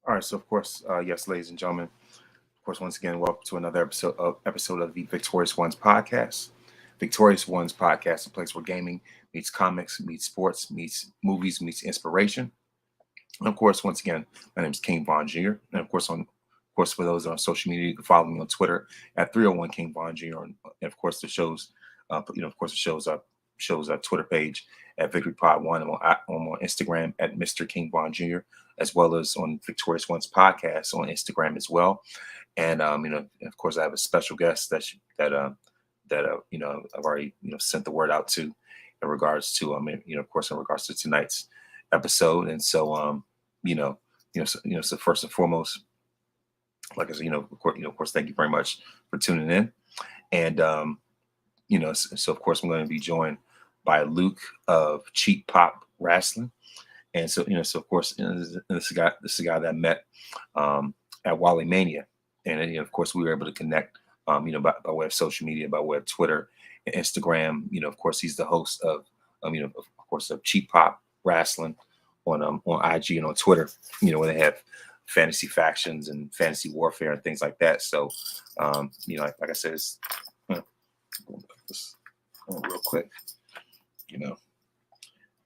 All right, so of course, yes, ladies and gentlemen, of course, once again, welcome to another episode of the Victorious Ones podcast. Victorious Ones podcast, a place where gaming meets comics, meets sports, meets movies, meets inspiration. And of course, once again, my name is King Von Jr. And of course, for those on social media, you can follow me on Twitter at 301 King Von Jr. And of course, the show's, of course, the show's Twitter page at Victory Pod One. I'm on Instagram at Mr. King Von Jr. as well as on Victorious Ones podcast on Instagram as well. And of course, I have a special guest that I've already sent the word out to in regards to of course in regards to tonight's episode. And so so first and foremost, like I said, of course, thank you very much for tuning in. And so of course I'm going to be joined by Luke of Cheap Pop Rasslin. And so so of course this is a guy that I met at Wally Mania, and of course we were able to connect by way of social media, by way of Twitter and Instagram. Of course he's the host of of course of Cheap Pop Rasslin on IG and on Twitter. Where they have fantasy factions and fantasy warfare and things like that. So like I said, it's this real quick.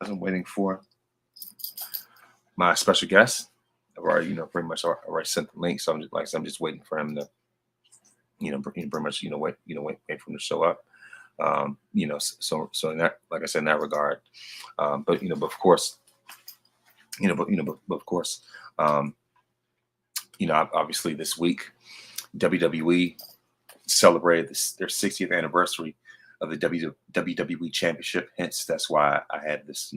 As I'm waiting for my special guest. I've already, pretty much already sent the link, so I'm just waiting for him to, pretty much, wait for him to show up. So in that, like I said, in that regard, but of course, but of course, um, obviously this week, WWE celebrated their 60th anniversary of the WWE Championship. Hence, that's why I had this,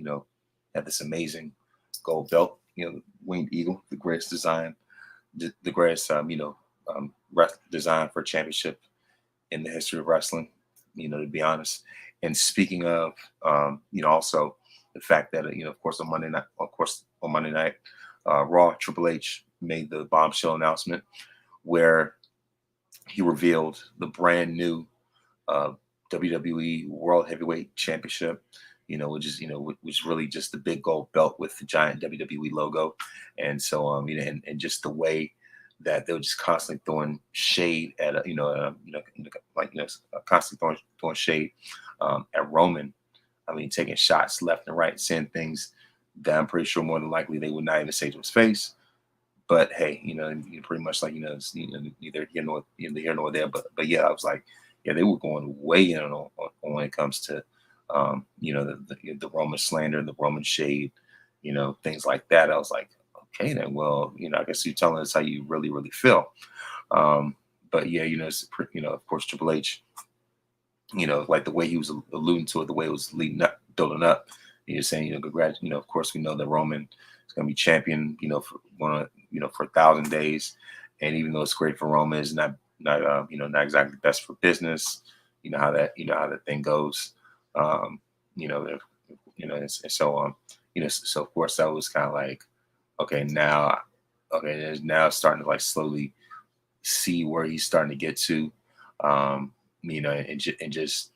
had this amazing gold belt, winged eagle, the greatest design, the greatest, design for a championship in the history of wrestling, to be honest. And speaking of, also the fact that, of course, on Monday night, Raw, Triple H made the bombshell announcement where he revealed the brand new uh, WWE World Heavyweight Championship, which is really just the big gold belt with the giant WWE logo. And so, and just the way that they were just constantly throwing shade at, constantly throwing shade at Roman. I mean, taking shots left and right, saying things that I'm pretty sure more than likely they would not even say to his face. But hey, pretty much like neither here nor there. But yeah, I was like, yeah, they were going way in on when it comes to the Roman slander, the Roman shade, things like that. I was like, okay, then, well, I guess you're telling us how you really, really feel. But yeah, of course, Triple H, like the way he was alluding to it, the way it was building up. You're saying, congrats, of course, we know that Roman is going to be champion, for 1,000 days, and even though it's great for Roman, it's not exactly best for business. How that thing goes. Um, you know, if- and so so of course that was kind of like, okay, there's now starting to like slowly see where he's starting to get to, and just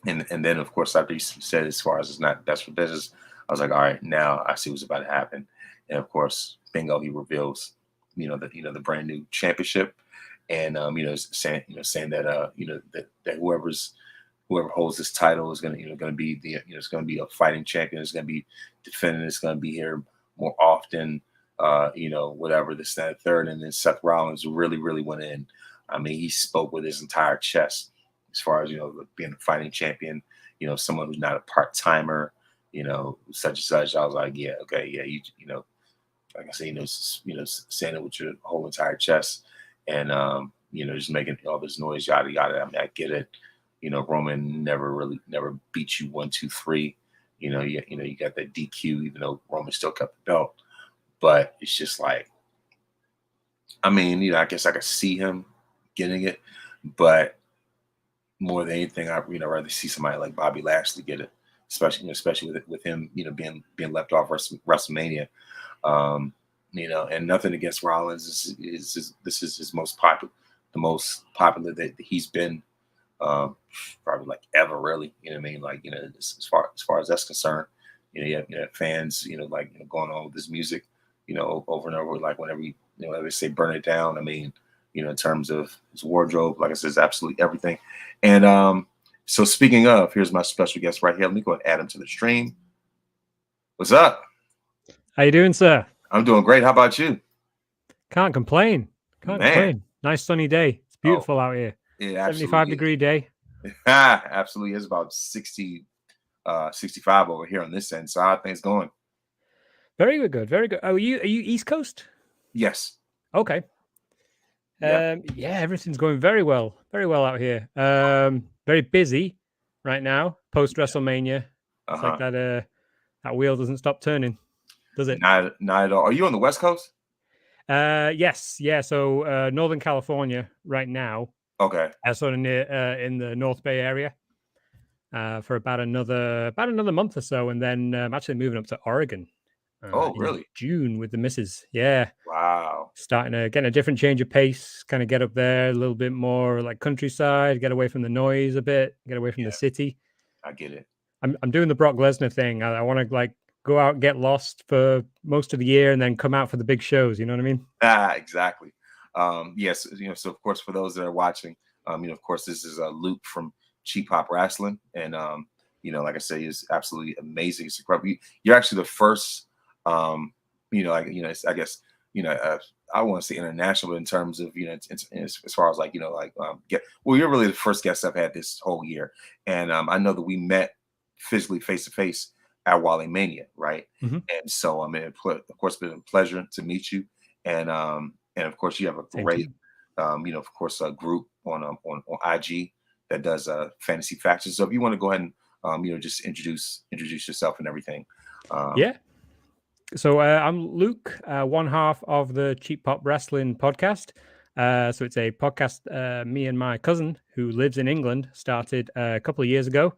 and then of course after he said as far as it's not best for business, I was like, all right, now I see what's about to happen, and of course, bingo, he reveals, the brand new championship, and saying that that whoever holds this title is going to be it's going to be a fighting champion. It's going to be defending. It's going to be here more often. Whatever this, that, third, and then Seth Rollins really, really went in. I mean, he spoke with his entire chest as far as being a fighting champion. Someone who's not a part timer. Such and such. I was like, yeah, okay, yeah, like I say, saying it with your whole entire chest, and just making all this noise, yada yada. I mean, I get it. Roman never beat you 1, 2, 3. You got that DQ, even though Roman still kept the belt. But it's just like, I mean, I guess I could see him getting it, but more than anything, I rather see somebody like Bobby Lashley get it, especially with him, being left off WrestleMania. And nothing against Rollins. This is his most popular, the most popular that he's been, probably like ever, really. You know what I mean? Like, as far as that's concerned, you have fans, like, going on with his music, over and over. Like whenever they say burn it down. I mean, in terms of his wardrobe, like I said, it's absolutely everything. And so speaking of, here's my special guest right here. Let me go and add him to the stream. What's up? How you doing, sir? I'm doing great. How about you? Can't complain. Can't Man. complain. Nice sunny day. It's beautiful out here. It 75-degree day. Absolutely. It's about 60, 65 over here on this end. So how are things going? Very good. Very good. Oh, are you East Coast? Yes. Okay. Yeah, everything's going very well. Very well out here. Very busy right now. Post WrestleMania. It's like that wheel doesn't stop turning, does it? Not at all. Are you on the West Coast? Yes. Yeah. So Northern California right now. Okay. Sort of near in the North Bay area. For about another month or so, and then I'm actually moving up to Oregon. Really? June with the missus. Yeah. Wow. Starting to get a different change of pace, kind of get up there a little bit more like countryside, get away from the noise a bit, get away from the city. I get it. I'm doing the Brock Lesnar thing. I want to like go out and get lost for most of the year and then come out for the big shows. You know what I mean? Exactly. Yes. So of course, for those that are watching, of course, this is Luke from Pop Rasslin, and like I say, is absolutely amazing. It's incredible. You're actually the first, I guess, I want to say international, but in terms of, as far as like, you're really the first guest I've had this whole year. And I know that we met physically face to face at Wally Mania, right? Mm-hmm. And so, of course, been a pleasure to meet you. And of course, you have a great, of course, a group on IG that does fantasy factions. So if you want to go ahead and, just introduce yourself and everything. Yeah. So I'm Luke, one half of the Cheap Pop Rasslin podcast. So it's a podcast me and my cousin, who lives in England, started a couple of years ago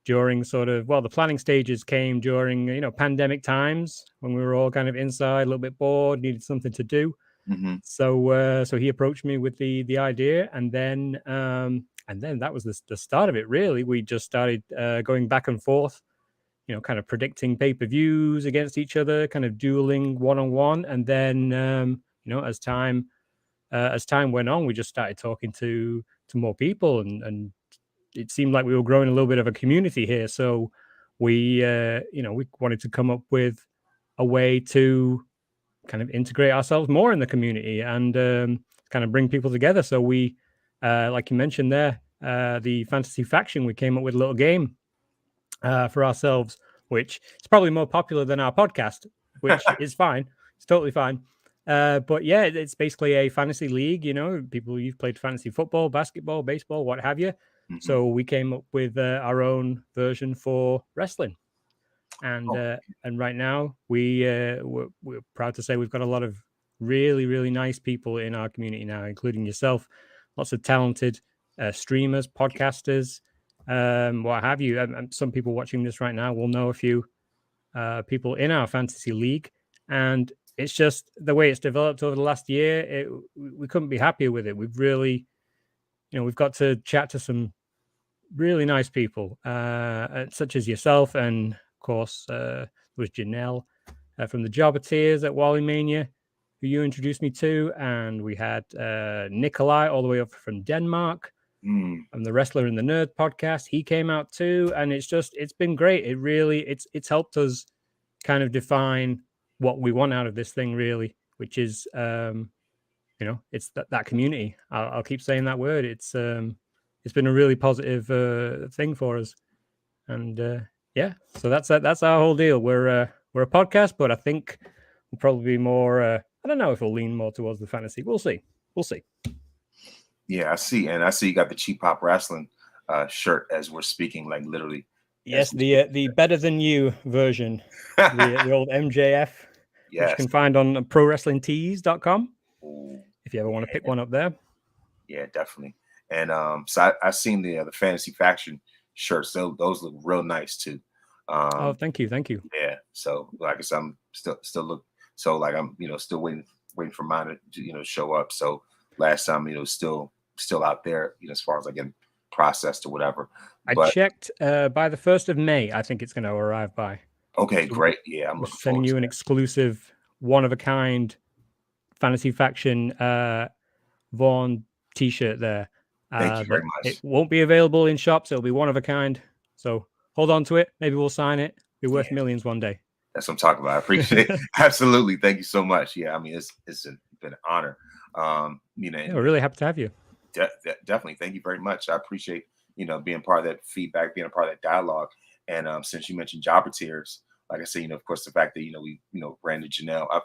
during the planning stages came during, pandemic times when we were all kind of inside, a little bit bored, needed something to do. Mm-hmm. So he approached me with the idea, and then that was the start of it, really. We just started going back and forth, kind of predicting pay-per-views against each other, kind of dueling one-on-one. And then, as time went on, we just started talking to more people, and it seemed like we were growing a little bit of a community here. So we wanted to come up with a way to kind of integrate ourselves more in the community and kind of bring people together. So we, like you mentioned there, the Fantasy Faction, we came up with a little game for ourselves, which is probably more popular than our podcast, which is fine. It's totally fine. But yeah, it's basically a fantasy league. People, you've played fantasy football, basketball, baseball, what have you. Mm-hmm. So we came up with our own version for wrestling. And right now we're proud to say we've got a lot of really, really nice people in our community now, including yourself. Lots of talented streamers, podcasters, what have you. And some people watching this right now will know a few people in our fantasy league, and it's just the way it's developed over the last year. We couldn't be happier with it. We've really, we've got to chat to some really nice people, such as yourself, and of course, there was Janelle from the Jobbeteers at Wally Mania, who you introduced me to, and we had Nikolai all the way up from Denmark. From the Wrestler and the Nerd podcast. He came out too, and it's been great. It really, it's helped us kind of define what we want out of this thing, really, which is, it's that community. I'll keep saying that word. It's been a really positive thing for us, and so that's our whole deal. We're a podcast, but I think we'll probably be more. I don't know if we'll lean more towards the fantasy. We'll see. Yeah, I see. And I see you got the Cheap Pop Rasslin shirt as we're speaking, like literally. Yes, the Better Than You version, the old MJF, which you can find on ProWrestlingTees.com. If you ever want to pick one up there. Yeah, definitely. And so I've seen the Fantasy Faction shirts. Those look real nice too. Thank you. Yeah. So like I said, I'm still look. So like I'm still waiting for mine to show up. So last time still out there as far as like getting processed or whatever. I checked by the 1st of May. I think it's going to arrive by. Okay, so great. Yeah, I'm sending you an exclusive one of a kind Fantasy Faction Vaughn t-shirt there. Thank you very That it much. won't be available in shops. It'll be one of a kind. So hold on to it. Maybe we'll sign it. Be worth Yeah, millions one day. that's what I'm talking about. I appreciate it. Absolutely. Thank you so much. Yeah, I mean, it's been an honor. Yeah, we're really happy to have you. Definitely. Thank you very much. I appreciate, being part of that feedback, being a part of that dialogue. And since you mentioned Jobber Tears, like I said, of course, the fact that, we, ran to Janelle, I've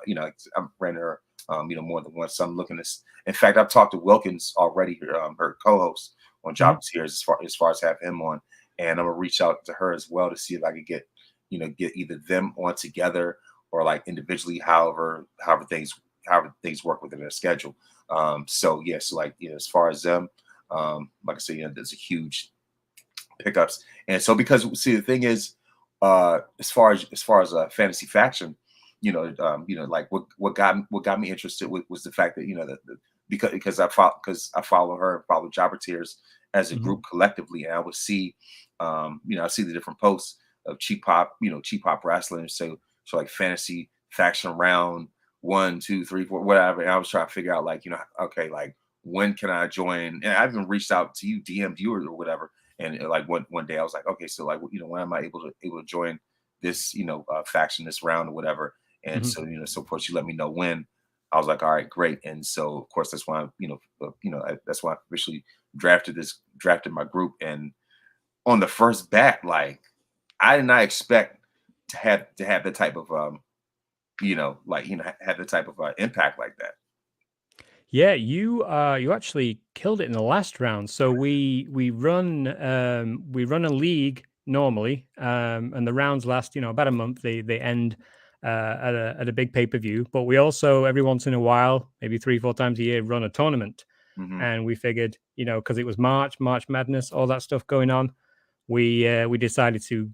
ran her, more than once. So I'm looking at, in fact, I've talked to Wilkins already, her co-host on Jobber Tears, as far as have him on. And I'm going to reach out to her as well to see if I could get either them on together or like individually, however things work within their schedule. So yes, so like, as far as them, like I said, there's a huge pickups. And so, because see, the thing is, as far as Fantasy Faction, like what got me interested was the fact that, because I follow her and follow Jobber Tears as a group collectively, and I would see, I see the different posts of Cheap Pop Rasslin. So like Fantasy Faction round 1, 2, 3, 4, whatever. And I was trying to figure out, like, okay, like, when can I join? And I even reached out to you, DM'd you or whatever. And like one day I was like, okay, so like, when am I able to join this, faction, this round or whatever? And so, so of course you let me know when. I was like, all right, great. And so of course that's why that's why I officially drafted my group. And on the first bat, like, I did not expect to have the type of have the type of impact like that. Yeah, you actually killed it in the last round. So we run a league normally, and the rounds last about a month. They end at a big pay-per-view, but we also every once in a while, maybe 3-4 times a year, run a tournament. And we figured, because it was March Madness, all that stuff going on, we decided to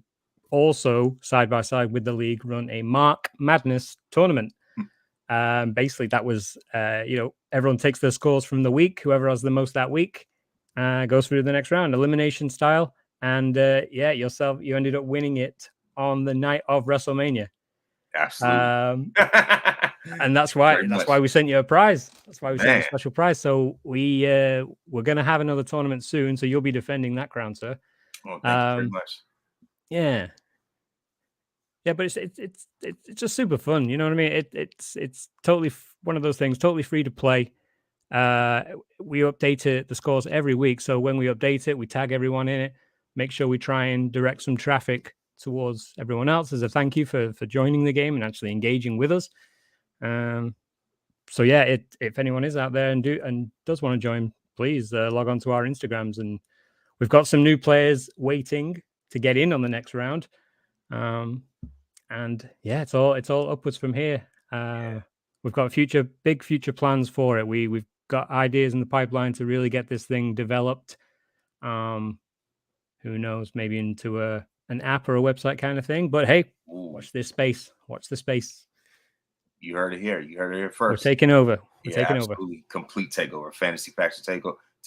also side by side with the league run a Mark Madness tournament. Basically, that was, everyone takes their scores from the week. Whoever has the most that week goes through the next round, elimination style. And you ended up winning it on the night of WrestleMania. Absolutely. And that's why we sent you a prize. That's why we sent you a special prize. So we're going to have another tournament soon. So you'll be defending that crown, sir. Well, thank you very much. Yeah. Yeah, but it's just super fun. You know what I mean? It's totally one of those things, totally free to play. We update the scores every week, so when we update it, we tag everyone in it. Make sure we try and direct some traffic towards everyone else as a thank you for joining the game and actually engaging with us. So yeah, if anyone is out there and does want to join, please log on to our Instagrams, and we've got some new players waiting to get in on the next round. And yeah, it's all upwards from here. We've got big future plans for it. We've got ideas in the pipeline to really get this thing developed. Who knows, maybe into an app or a website kind of thing. But hey, watch this space. Watch the space. You heard it here. You heard it here first. We're taking over. Absolutely. Complete takeover. Fantasy Faction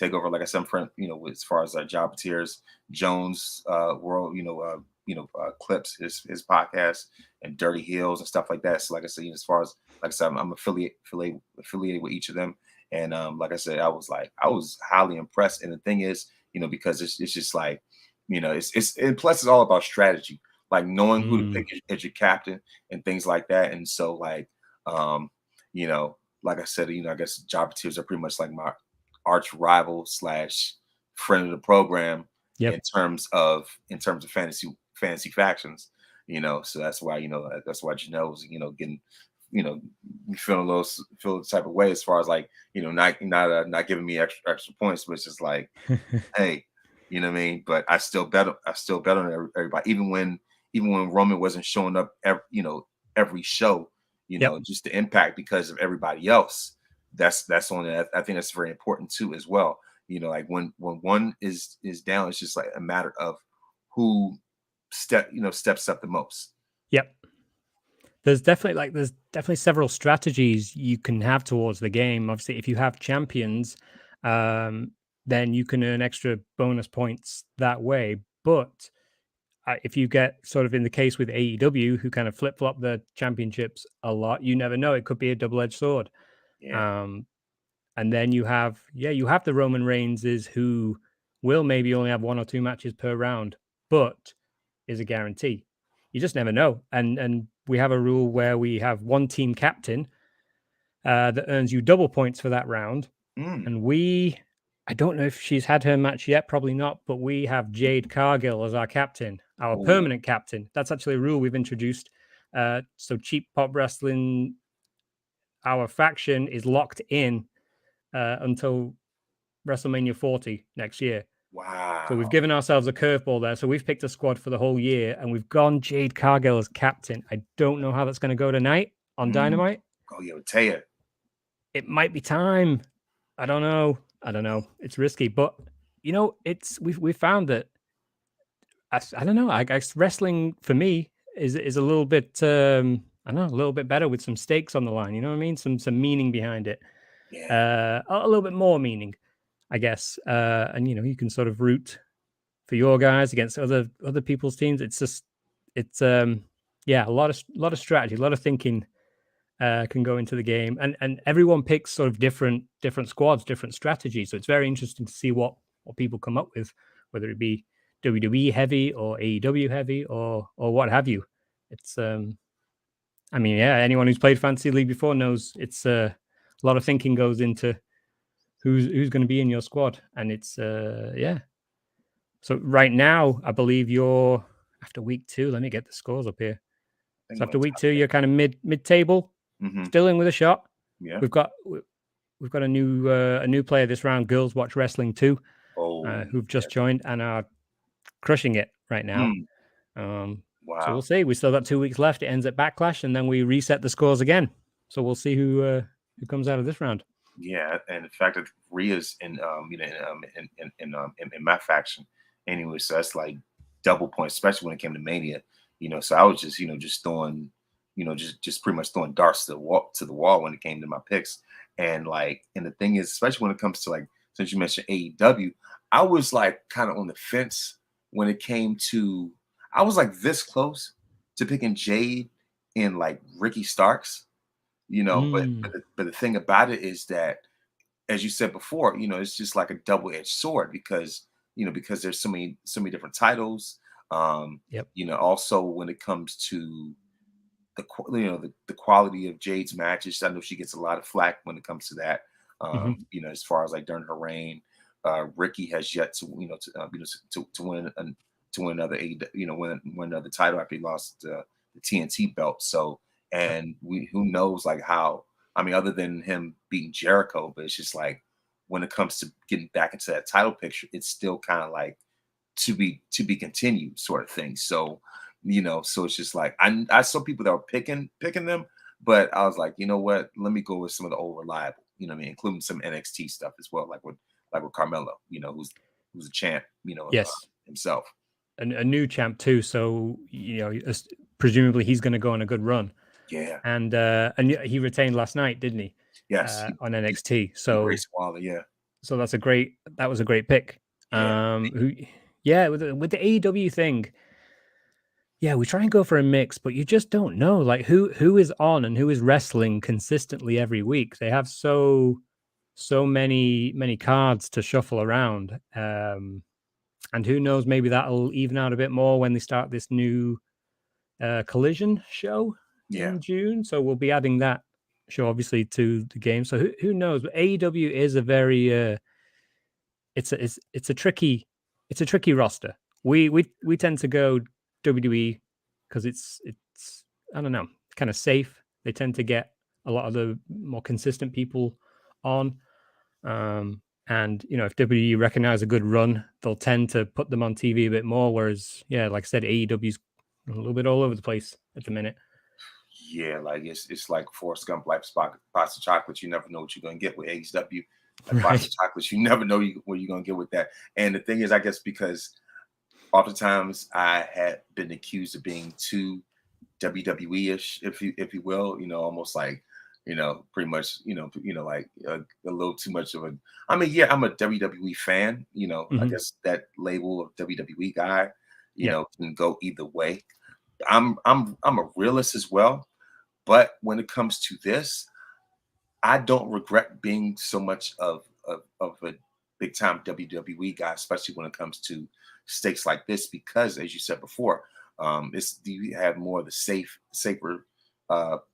takeover. Like I said, friend, as far as Jobber Tears, Jones World, Clips, his podcast, and Dirty Hills and stuff like that. So like I said, as far as I'm affiliated with each of them. And like I said, I was highly impressed. And the thing is, because it's just like, and plus it's all about strategy, like knowing who to pick as your captain and things like that. And so like, like I said, I guess Jobber Tears are pretty much like my arch rival / friend of the program in terms of fantasy factions, so that's why Janelle was, getting, feeling feel the type of way as far as like, not giving me extra points, but it's just like, hey, you know what I mean? But I still bet on everybody, even when Roman wasn't showing up every show, just the impact because of everybody else. That's on it. I think that's very important too as well. Like when one is down, it's just like a matter of who steps up the most. Yep. There's definitely several strategies you can have towards the game. Obviously, if you have champions, then you can earn extra bonus points that way. But if you get sort of in the case with AEW, who kind of flip flop the championships a lot, you never know. It could be a double edged sword. Yeah. Um, and then you have the Roman Reignses who will maybe only have 1 or 2 matches per round, but is a guarantee. You just never know. And we have a rule where we have one team captain that earns you double points for that round. Mm. And I don't know if she's had her match yet, probably not, but we have Jade Cargill as our captain, our Oh, permanent captain. That's actually a rule we've introduced. So Cheap Pop Wrestling, our faction is locked in until WrestleMania 40 next year. So we've wow. given ourselves a curveball there. So we've picked a squad for the whole year and we've gone Jade Cargill as captain. I don't know how that's going to go tonight on Mm. Dynamite. Oh, yeah, Taya. It might be time. I don't know. It's risky, but we've found that I don't know. I guess wrestling for me is a little bit I don't know, a little bit better with some stakes on the line. You know what I mean? Some meaning behind it. Yeah. A little bit more meaning, I guess. And you can sort of root for your guys against other people's teams. It's just it's yeah, a lot of strategy, a lot of thinking can go into the game, and everyone picks sort of different squads, different strategies. So it's very interesting to see what people come up with, whether it be WWE heavy or AEW heavy or what have you. It's I mean, yeah, anyone who's played Fantasy League before knows it's a lot of thinking goes into who's going to be in your squad, and it's yeah. So right now, I believe you're after week 2. Let me get the scores up here. I think So I'm after gonna week top 2, you're kind of mid table, that. Hmm. still in with a shot. Yeah. We've got a new player this round, Girls Watch Wrestling 2, Oh, who've just yes. joined and are crushing it right now. Mm. So Wow. we'll see. We still got 2 weeks left. It ends at Backlash, and then we reset the scores again. So we'll see who comes out of this round. Yeah, and the fact that Rhea's in in my faction anyway, so that's like double points, especially when it came to Mania. So I was just just throwing, just pretty much throwing darts to the wall when it came to my picks. And the thing is, especially when it comes to, like, since you mentioned AEW, I was like kind of on the fence when it came to, I was like this close to picking Jade and like Ricky Starks, Mm. but the thing about it is that, as you said before, it's just like a double-edged sword, because because there's so many different titles. Yep. Also when it comes to the quality of Jade's matches, I know she gets a lot of flack when it comes to that. Hmm. As far as like during her reign, Ricky has yet to to win another win another title after he lost the TNT belt. So, Yep. and who knows, like, how, I mean, other than him beating Jericho, but it's just like when it comes to getting back into that title picture, it's still kind of like to be continued sort of thing. So, so it's just like I saw people that were picking them, but I was like, you know what? Let me go with some of the old reliable, what I mean, including some NXT stuff as well, like with Carmelo, who's a champ, Yes. himself. A new champ too. So presumably he's going to go on a good run. Yeah. And he retained last night, didn't he? Yes. On NXT. He Grayson Waller. Yeah. So that was a great pick. Yeah. Who, yeah, with the AEW thing, yeah, we try and go for a mix, but you just don't know like who is on and who is wrestling consistently every week. They have so many cards to shuffle around. And who knows, maybe that'll even out a bit more when they start this new Collision show Yeah. in June. So we'll be adding that show obviously to the game. So who knows? But AEW is a very it's a tricky roster. We tend to go WWE because it's I don't know, kind of safe. They tend to get a lot of the more consistent people on. And if WWE recognize a good run, they'll tend to put them on TV a bit more. Whereas, yeah, like I said, AEW's a little bit all over the place at the minute. Yeah, like it's like Forrest Gump, like box of chocolates. You never know what you're gonna get with AEW. Like box Right. of chocolates, you never know what you're gonna get with that. And the thing is, I guess because oftentimes I had been accused of being too WWE-ish, if you will, almost like, pretty much, like a little too much of a. I mean, yeah, I'm a WWE fan, I Hmm. guess that label of WWE guy, Yeah. can go either way. I'm a realist as well, but when it comes to this, I don't regret being so much of a big time WWE guy, especially when it comes to stakes like this, because as you said before, it's you have more of the safer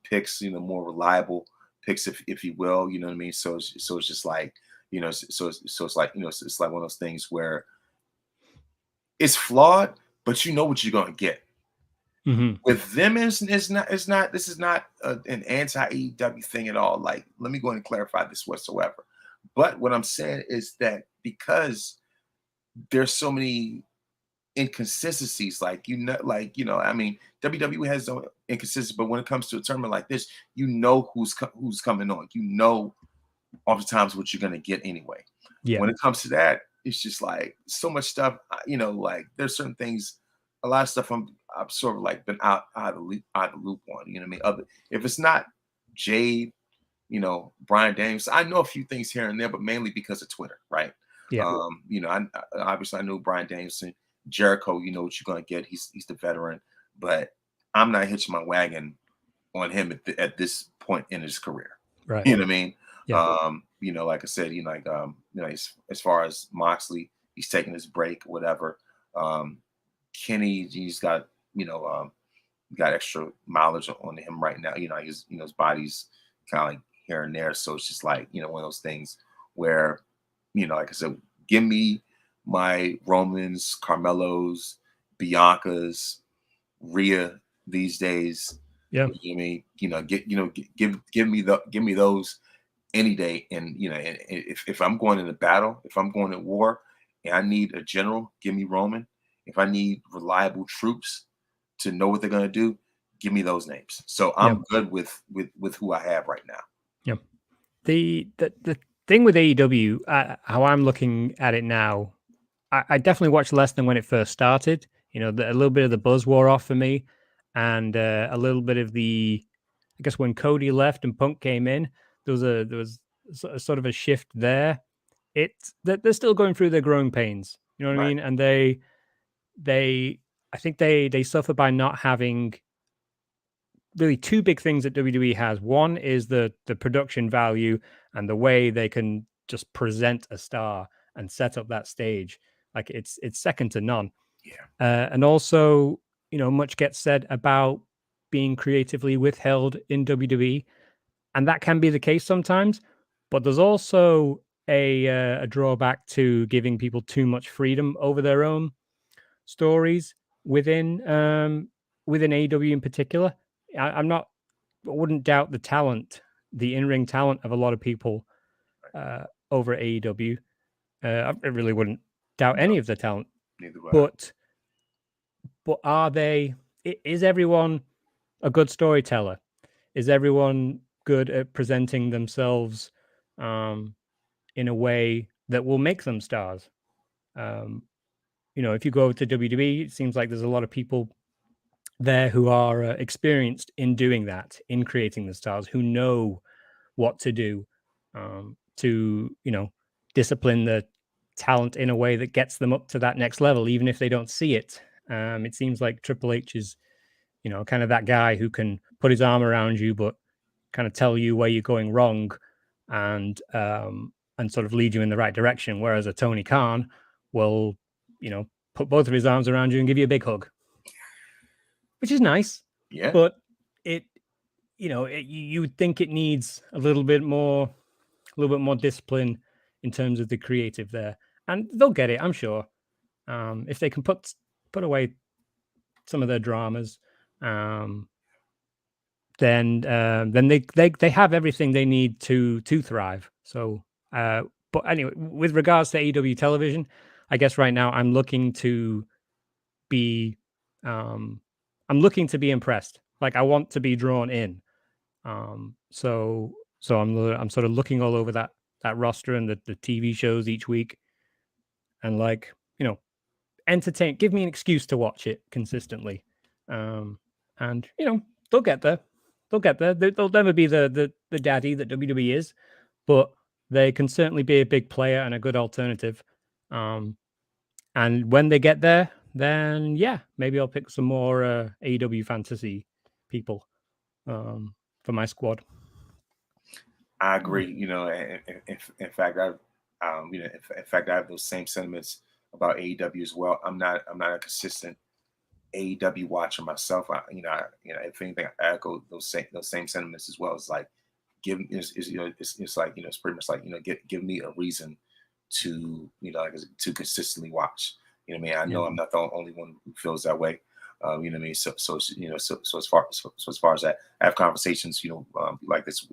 picks, more reliable picks, if you will, you know what I mean. So it's just like so it's like it's like one of those things where it's flawed, but you know what you're gonna get. Hmm. With them, it's not this is not an anti-AEW thing at all. Like, let me go ahead and clarify this whatsoever. But what I'm saying is that because there's so many inconsistencies, I mean, WWE has no inconsistencies, but when it comes to a tournament like this, who's coming on. Oftentimes what you're gonna get anyway. Yeah. When it comes to that, it's just like so much stuff. Like there's certain things, a lot of stuff I'm sort of like been out of the loop on. You know what I mean? If it's not Jade, Brian Daniels, I know a few things here and there, but mainly because of Twitter, right? Yeah. Obviously I know Brian Danielson, Jericho. You know what you're gonna get. He's the veteran, but I'm not hitching my wagon on him at this point in his career. Right. You know what I mean? Yeah. Like I said, as far as Moxley, he's taking his break, whatever. Kenny, he's got extra mileage on him right now. His body's kind of like here and there. So it's just like, one of those things where, like I said, give me my Romans, Carmelos, Biancas, Rhea these days. Yeah. You know what I mean? Give me those any day. And and if I'm going in a battle, if I'm going to war, and I need a general, give me Roman. If I need reliable troops to know what they're going to do, give me those names. So Yeah. I'm good with who I have right now. Yeah. The thing with AEW, how I'm looking at it now, I definitely watched less than when it first started. A little bit of the buzz wore off for me, and a little bit of I guess when Cody left and Punk came in, there was a sort of a shift there. They're still going through their growing pains. You know what I Right. mean? And they I think they suffer by not having really two big things that WWE has. One is the production value and the way they can just present a star and set up that stage. Like it's second to none. Yeah. And also, much gets said about being creatively withheld in WWE, and that can be the case sometimes. But there's also a drawback to giving people too much freedom over their own stories within AEW in particular. I'm not I wouldn't doubt the talent, the in-ring talent of a lot of people over AEW. I really wouldn't doubt No, any of the talent, neither would I. but are they? Is everyone a good storyteller? Is everyone good at presenting themselves um, in a way that will make them stars? Um, if you go to WWE, it seems like there's a lot of people there who are experienced in doing that, in creating the stars, who know what to do to discipline the talent in a way that gets them up to that next level, even if they don't see it. It seems like Triple H is kind of that guy who can put his arm around you, but kind of tell you where you're going wrong, and sort of lead you in the right direction. Whereas a Tony Khan will put both of his arms around you and give you a big hug, which is nice, Yeah. but it you would think it needs a little bit more discipline in terms of the creative there, and they'll get it, I'm sure. If they can put away some of their dramas, then they have everything they need to thrive. So, but anyway, with regards to AEW television, I guess right now be, um, I'm looking to be impressed. Like I want to be drawn in. So I'm sort of looking all over that roster and the TV shows each week, and like entertain. Give me an excuse to watch it consistently, and they'll get there. They'll get there. They'll never be the daddy that WWE is, but they can certainly be a big player and a good alternative. And when they get there, then yeah, maybe I'll pick some more AEW fantasy people for my squad. I Hmm. agree. In fact, in fact, I have those same sentiments about AEW as well. I'm not a consistent AEW watcher myself. If anything, I echo those same sentiments as well. It's like it's like it's pretty much like give me a reason to to consistently watch. You know what I mean? I Yeah. know I'm not the only one who feels that way. You know what I mean? So as far as that, I have conversations like this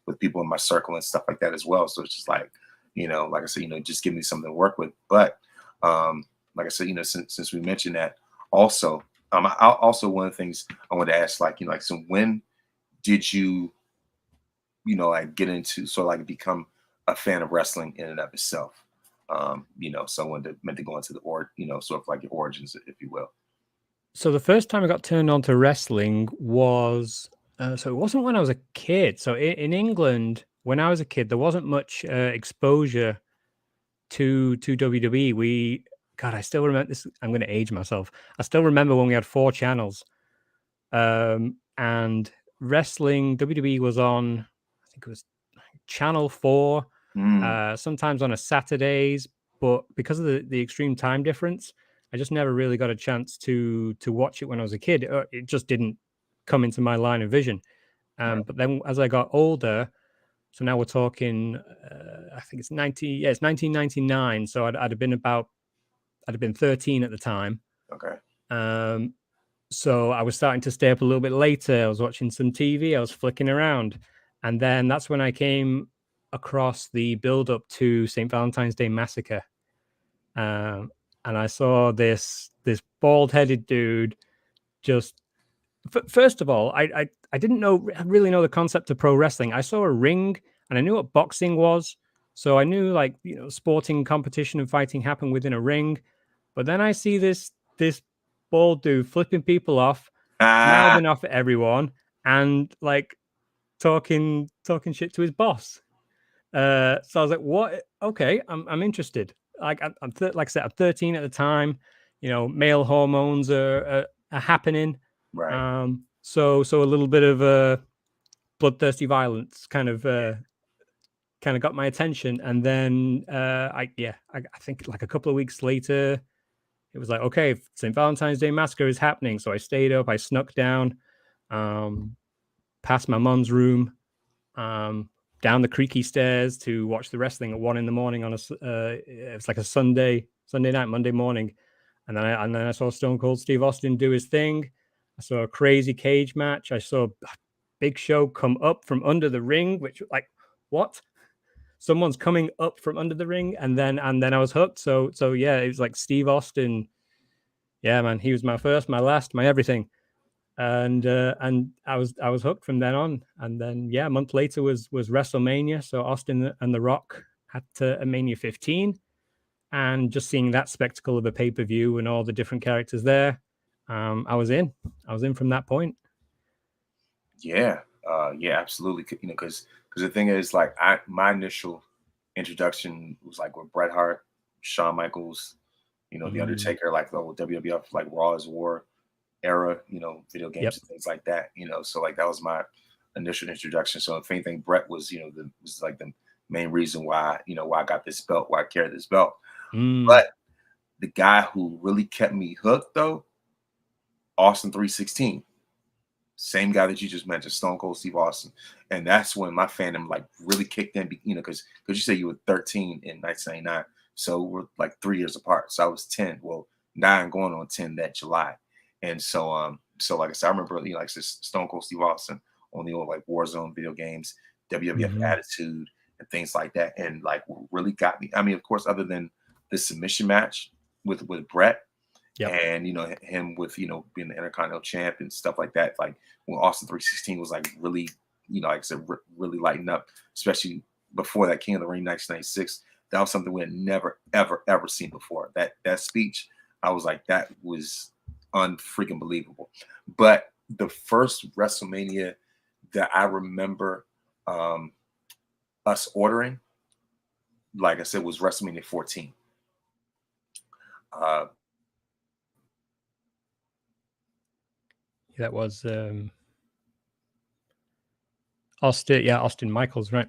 with people in my circle and stuff like that as well. So it's just like like I said, just give me something to work with. But like I said, since we mentioned that, also also one of the things I wanted to ask, like so when did you like get into sort of like become a fan of wrestling in and of itself? Someone that meant to go into sort of like your origins, if you will. So the first time I got turned on to wrestling was so it wasn't when I was a kid. So in England, when I was a kid, there wasn't much exposure to WWE. God, I still remember this. I'm going to age myself. I still remember when we had 4 channels, and wrestling WWE was on. I think it was Channel 4, Mm, sometimes on a Saturdays, but because of the extreme time difference, I just never really got a chance to watch it when I was a kid. It just didn't come into my line of vision. right. But then as I got older, so now we're talking, I think it's 1999. So I'd have been 13 at the time. Okay. Um, so I was starting to stay up a little bit later. I was watching some TV. I was flicking around, and then that's when I came across the build up to St. Valentine's Day Massacre, um, and I saw this bald headed dude. Just first of all, I didn't really know the concept of pro wrestling. I saw a ring, and I knew what boxing was, so I knew like sporting competition and fighting happen within a ring. But then I see this bald dude flipping people off, Ah, mouthing off at everyone, and like talking shit to his boss. So I was like, "What? Okay, I'm interested." Like like I said, I'm 13 at the time. Male hormones are happening. right. So a little bit of bloodthirsty violence kind of got my attention, and then I think like a couple of weeks later, it was like, okay, St. Valentine's Day Massacre is happening. So I stayed up, I snuck down, um, past my mom's room, um, down the creaky stairs to watch the wrestling at 1 a.m. on it was like a Sunday night, Monday morning. And then I saw Stone Cold Steve Austin do his thing. I saw a crazy cage match. I saw Big Show come up from under the ring, which like, what? Someone's coming up from under the ring, and then I was hooked. So yeah, it was like Steve Austin. Yeah, man, he was my first, my last, my everything, and I was hooked from then on. And then yeah, a month later was WrestleMania. So Austin and The Rock had to Mania 15, and just seeing that spectacle of a pay-per-view and all the different characters there, I was in. I was in from that point. Yeah. Yeah, absolutely. Because the thing is, like, my initial introduction was like with Bret Hart, Shawn Michaels, The Mm, Undertaker, like the old WWF, like Raw is War era, video games yep. and things like that. So like that was my initial introduction. So if anything, Brett was, was like the main reason why, why I got this belt, why I carried this belt. Mm, But the guy who really kept me hooked though, Austin 316. Same guy that you just mentioned, Stone Cold Steve Austin. And that's when my fandom like really kicked in, because you said you were 13 in 1999. So we're like 3 years apart. So I was 10. Well, 9 going on 10 that July. And so like I said, I remember like Stone Cold Steve Austin on the old like Warzone video games, WWF mm-hmm. Attitude and things like that. And like what really got me. I mean, of course, other than the submission match with Brett, Yep. and him with being the Intercontinental champ and stuff like that. Like when Austin 316 was like really, like I said, really lighting up, especially before that King of the Ring 1996. That was something we had never ever ever seen before. That speech, I was like, that was unfreaking believable. But the first WrestleMania that I remember us ordering, like I said, was WrestleMania 14. That was Austin. Yeah, Austin Michaels, right?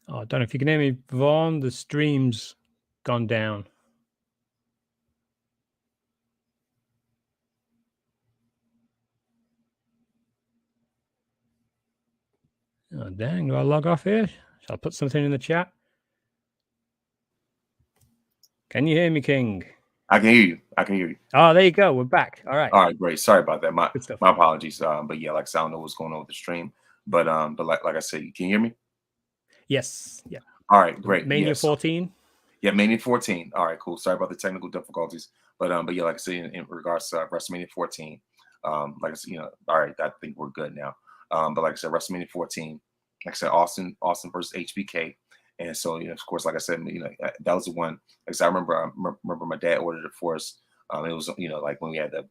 Oh, I don't know if you can hear me, Vaughn. The stream's gone down. Oh, dang. Do I log off here? Shall I put something in the chat? Can you hear me, King? I can hear you. I can hear you. Oh, there you go. We're back. All right. All right, great. Sorry about that. Good stuff. My apologies. But yeah, like I said, I don't know what's going on with the stream. But like I said, can you hear me? Yes. Yeah. All right, great. Mania 14. Yeah, Mania 14. All right, cool. Sorry about the technical difficulties. But yeah, like I said, in regards to WrestleMania 14, like I said, all right, I think we're good now. But like I said, WrestleMania 14, like I said, Austin versus HBK. And so, of course, like I said, that was the one. Like I said, I remember my dad ordered it for us. It was, like when we had the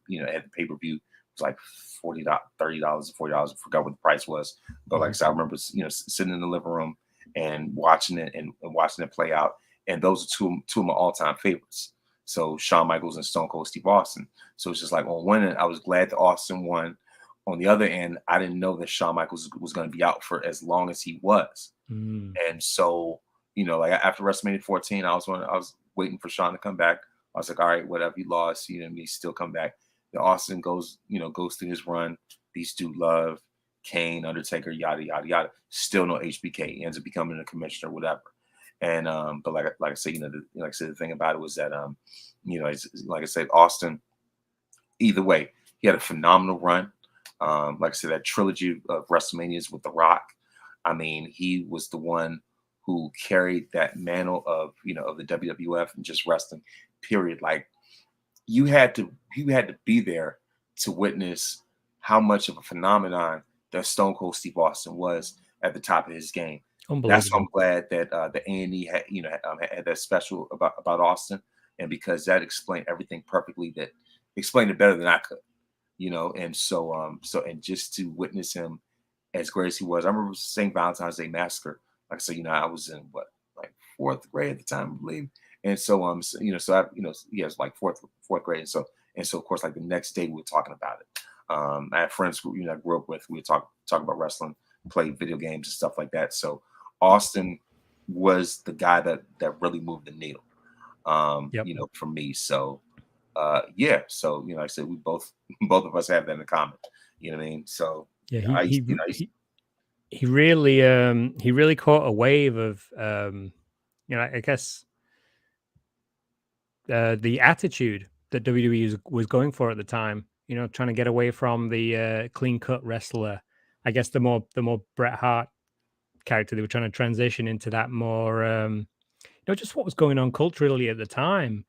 pay-per-view, it was like $30, $40, I forgot what the price was. But like I said, I remember, sitting in the living room and watching it and watching it play out. And those are two of my all-time favorites. So Shawn Michaels and Stone Cold Steve Austin. So it's just like on one end, I was glad that Austin won. On the other end, I didn't know that Shawn Michaels was going to be out for as long as he was. And so, like after WrestleMania 14, I was waiting for Shawn to come back. I was like, all right, whatever, he lost, he still come back. Then Austin goes through his run. These two love Kane, Undertaker, yada yada yada. Still no HBK. He ends up becoming a commissioner, whatever. And but like I said, like I said, the thing about it was that like I said, Austin, either way, he had a phenomenal run. Like I said, that trilogy of WrestleManias with The Rock. I mean, he was the one who carried that mantle of of the WWF and just wrestling. Period. Like you had to be there to witness how much of a phenomenon that Stone Cold Steve Austin was at the top of his game. That's why I'm glad that the A&E had had that special about Austin, and because that explained everything perfectly, that explained it better than I could, and so and just to witness him as great as he was. I remember St. Valentine's Day Massacre. Like I said, I was in like fourth grade at the time, I believe. And so it's like fourth grade. And so of course, like the next day we were talking about it. I had friends who I grew up with. We would talk about wrestling, play video games and stuff like that. So Austin was the guy that really moved the needle. For me. So yeah. So like I said, we both of us have that in common. You know what I mean? So yeah, he really caught a wave of I guess the attitude that WWE was going for at the time. Trying to get away from the clean cut wrestler. I guess the more Bret Hart character, they were trying to transition into that more just what was going on culturally at the time.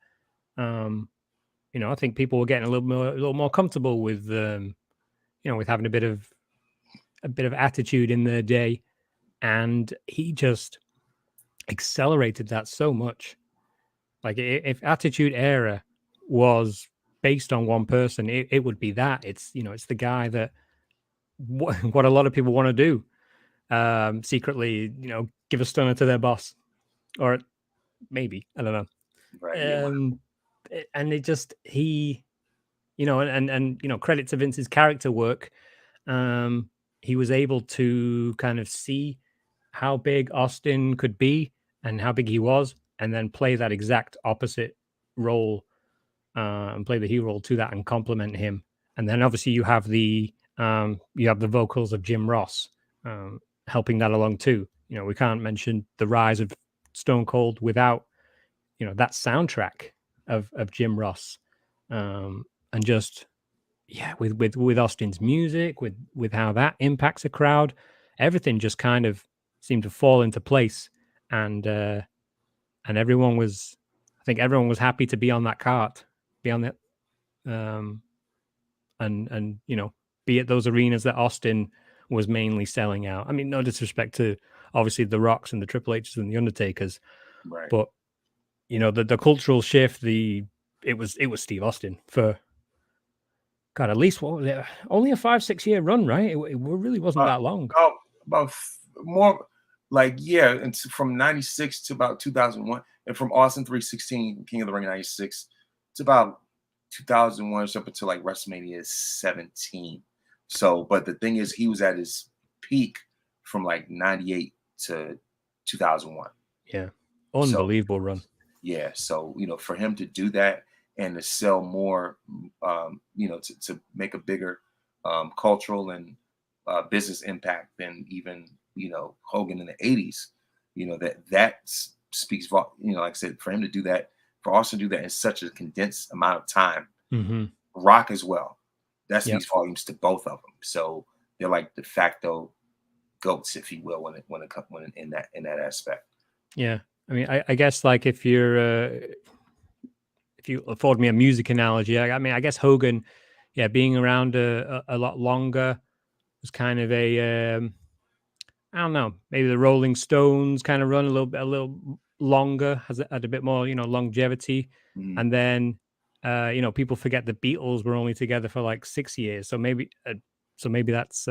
I think people were getting a little more comfortable with with having a bit of attitude in their day, and he just accelerated that so much. Like if Attitude Era was based on one person, it would be that. It's it's the guy that what a lot of people want to do. Secretly, give a stunner to their boss, or maybe I don't know. Right. Yeah. And it just he, and credit to Vince's character work. He was able to kind of see how big Austin could be and how big he was, and then play that exact opposite role and play the hero role to that and complement him. And then obviously you have the vocals of Jim Ross helping that along too. We can't mention the rise of Stone Cold without that soundtrack of Jim Ross, and just with Austin's music, with how that impacts a crowd, everything just kind of seemed to fall into place, and everyone was, I think everyone was happy to be on that cart, be on that, and be at those arenas that Austin was mainly selling out. I mean, no disrespect to obviously the Rocks and the Triple H's and the Undertakers, right. But the cultural shift, it was Steve Austin for God, at least what was it? Only a 5-6 year run, right? It really wasn't Uh, that long. about more like, yeah, and from '96 to about 2001, and from Austin 316, King of the Ring '96, to about 2001, so up until like WrestleMania 17. So, but the thing is, he was at his peak from like '98 to 2001. Yeah, So unbelievable run. yeah, so for him to do that and to sell more, to make a bigger cultural and business impact than even Hogan in the '80s, speaks like I said, for him to do that, for Austin to do that in such a condensed amount of time, Hmm. Rock as well, that Yep. speaks volumes to both of them. So they're like de facto goats, if you will, when in that aspect. Yeah. I mean, I guess like if you afford me a music analogy, I mean, I guess Hogan, yeah, being around a lot longer was kind of I don't know, maybe the Rolling Stones kind of run a little longer, had a bit more, longevity. Mhm. And then, people forget the Beatles were only together for like 6 years. So maybe that's,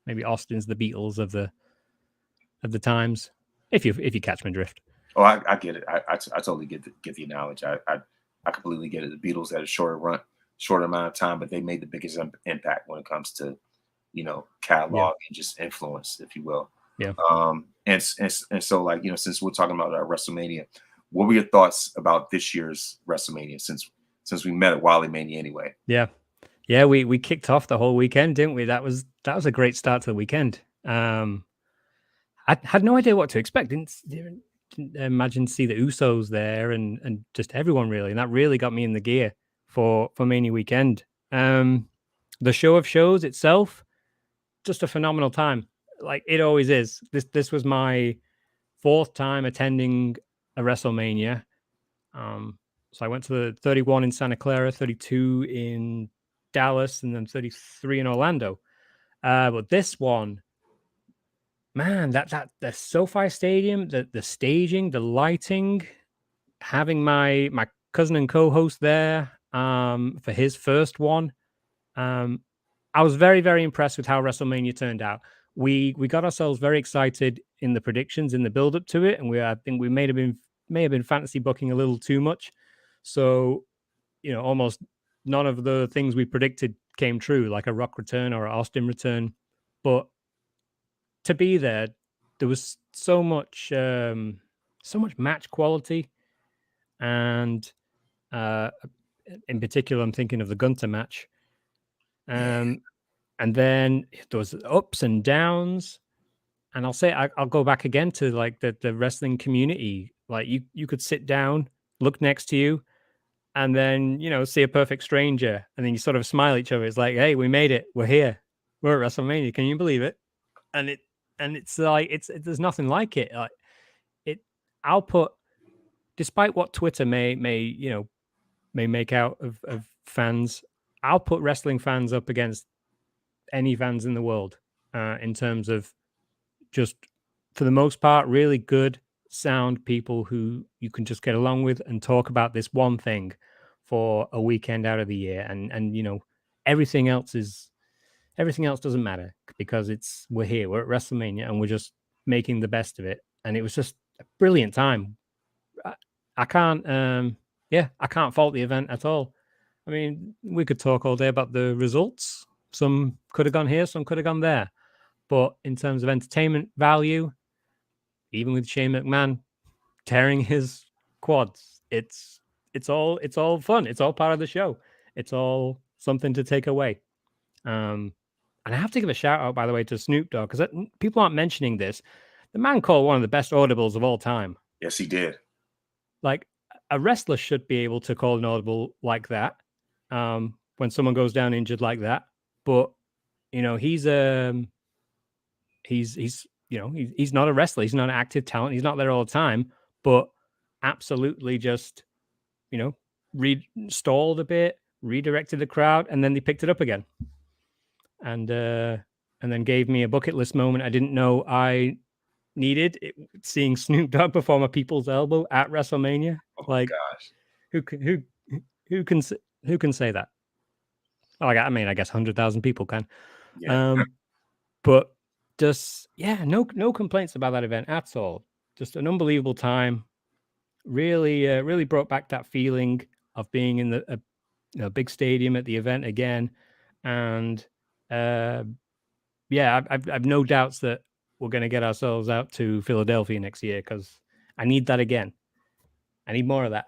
maybe Austin's the Beatles of the times, if you catch my drift. Oh, I get it. I totally get the analogy. I completely get it. The Beatles had a shorter amount of time, but they made the biggest impact when it comes to Yeah. catalog and just influence, if you will. Yeah. And so, like, since we're talking about WrestleMania, what were your thoughts about this year's WrestleMania, since we met at Wally Mania anyway? Yeah. Yeah. We kicked off the whole weekend, didn't we? That was a great start to the weekend. I had no idea what to expect. Didn't imagine to see the Usos there and just everyone really, and that really got me in the gear for Mania weekend. The show of shows itself, just a phenomenal time, like it always is. This was my fourth time attending a WrestleMania. So I went to the 31 in Santa Clara, 32 in Dallas, and then 33 in Orlando. But this one, man, that the SoFi Stadium, the staging, the lighting, having my cousin and co-host there for his first one. Um, I was very, very impressed with how WrestleMania turned out. We got ourselves very excited in the predictions in the build up to it, and I think we may have been fantasy booking a little too much. So, almost none of the things we predicted came true, like a Rock return or a Austin return. But to be there, there was so much match quality, and uh, in particular, I'm thinking of the Gunter match. Yeah, Um, and then there was ups and downs. And I'll go back again to like the wrestling community. Like you could sit down, look next to you, and then see a perfect stranger, and then you sort of smile at each other. It's like, hey, we made it. We're here. We're at WrestleMania. Can you believe it? And it's like there's nothing like it. Like it, I'll put, despite what Twitter may make out of fans, I'll put wrestling fans up against any fans in the world in terms of just, for the most part, really good sound people who you can just get along with and talk about this one thing for a weekend out of the year, and everything else doesn't matter because we're here, we're at WrestleMania, and we're just making the best of it. And it was just a brilliant time. I, I can't yeah, I can't fault the event at all. I mean, we could talk all day about the results. Some could have gone here, some could have gone there. But in terms of entertainment value, even with Shane McMahon tearing his quads, it's all fun. It's all part of the show. It's all something to take away. Um, and I have to give a shout out, by the way, to Snoop Dogg, because people aren't mentioning this. The man called one of the best audibles of all time. yes, he did. Like, a wrestler should be able to call an audible like that when someone goes down injured like that. But he's not a wrestler. He's not an active talent. He's not there all the time, but absolutely just you know stalled a bit, redirected the crowd, and then they picked it up again, and then gave me a bucket list moment I didn't know I needed. Seeing Snoop Dogg perform a people's elbow at WrestleMania, Oh my like gosh. who can who who can say that? I mean, I guess 100,000 people can. Yeah. Um, but just no complaints about that event at all. Just an unbelievable time. Really, really brought back that feeling of being in a big stadium at the event again, and uh, yeah, I've no doubts that we're going to get ourselves out to Philadelphia next year because I need that again. I need more of that.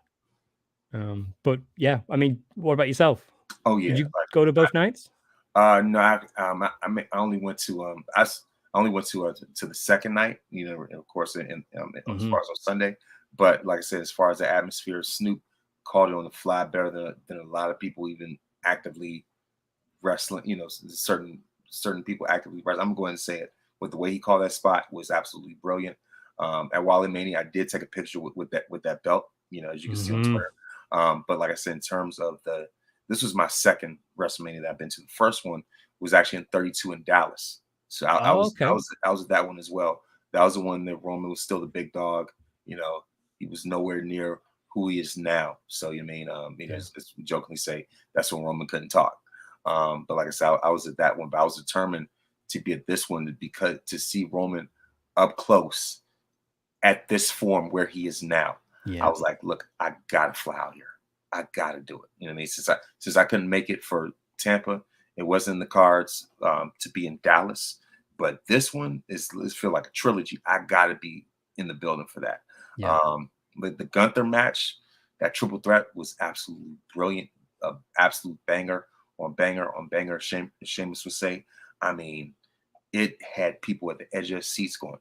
But yeah, I mean, what about yourself? Oh Did yeah. you go to both nights? No, I only went to I only went to the second night. You know, of course, as Hmm. far as on Sunday. But like I said, as far as the atmosphere, Snoop called it on the fly better than a lot of people even actively wrestling. You know, certain people actively wrestling. I'm going to say it. With the way he called that spot was absolutely brilliant. At Wally Mania, I did take a picture with that belt. You know, as you can see on Hmm. Twitter. But like I said, in terms of this was my second WrestleMania that I've been to. The first one was actually in 32 in Dallas. So Oh, okay. I was at that one as well. That was the one that Roman was still the big dog. You know, he was nowhere near who he is now. So you mean, Yeah. it's jokingly say that's when Roman couldn't talk. But like I said, I was at that one, but I was determined to be at this one because to see Roman up close at this form where he is now. I Yeah. was like, look, I gotta fly out here. I gotta do it. You know what I mean? Since I couldn't make it for Tampa, it wasn't in the cards to be in Dallas. But this one is feel like a trilogy. I gotta be in the building for that. Yeah. Um, but the Gunther match, that triple threat was absolutely brilliant. Absolute banger on banger. Sheamus would say. I mean, it had people at the edge of their seats going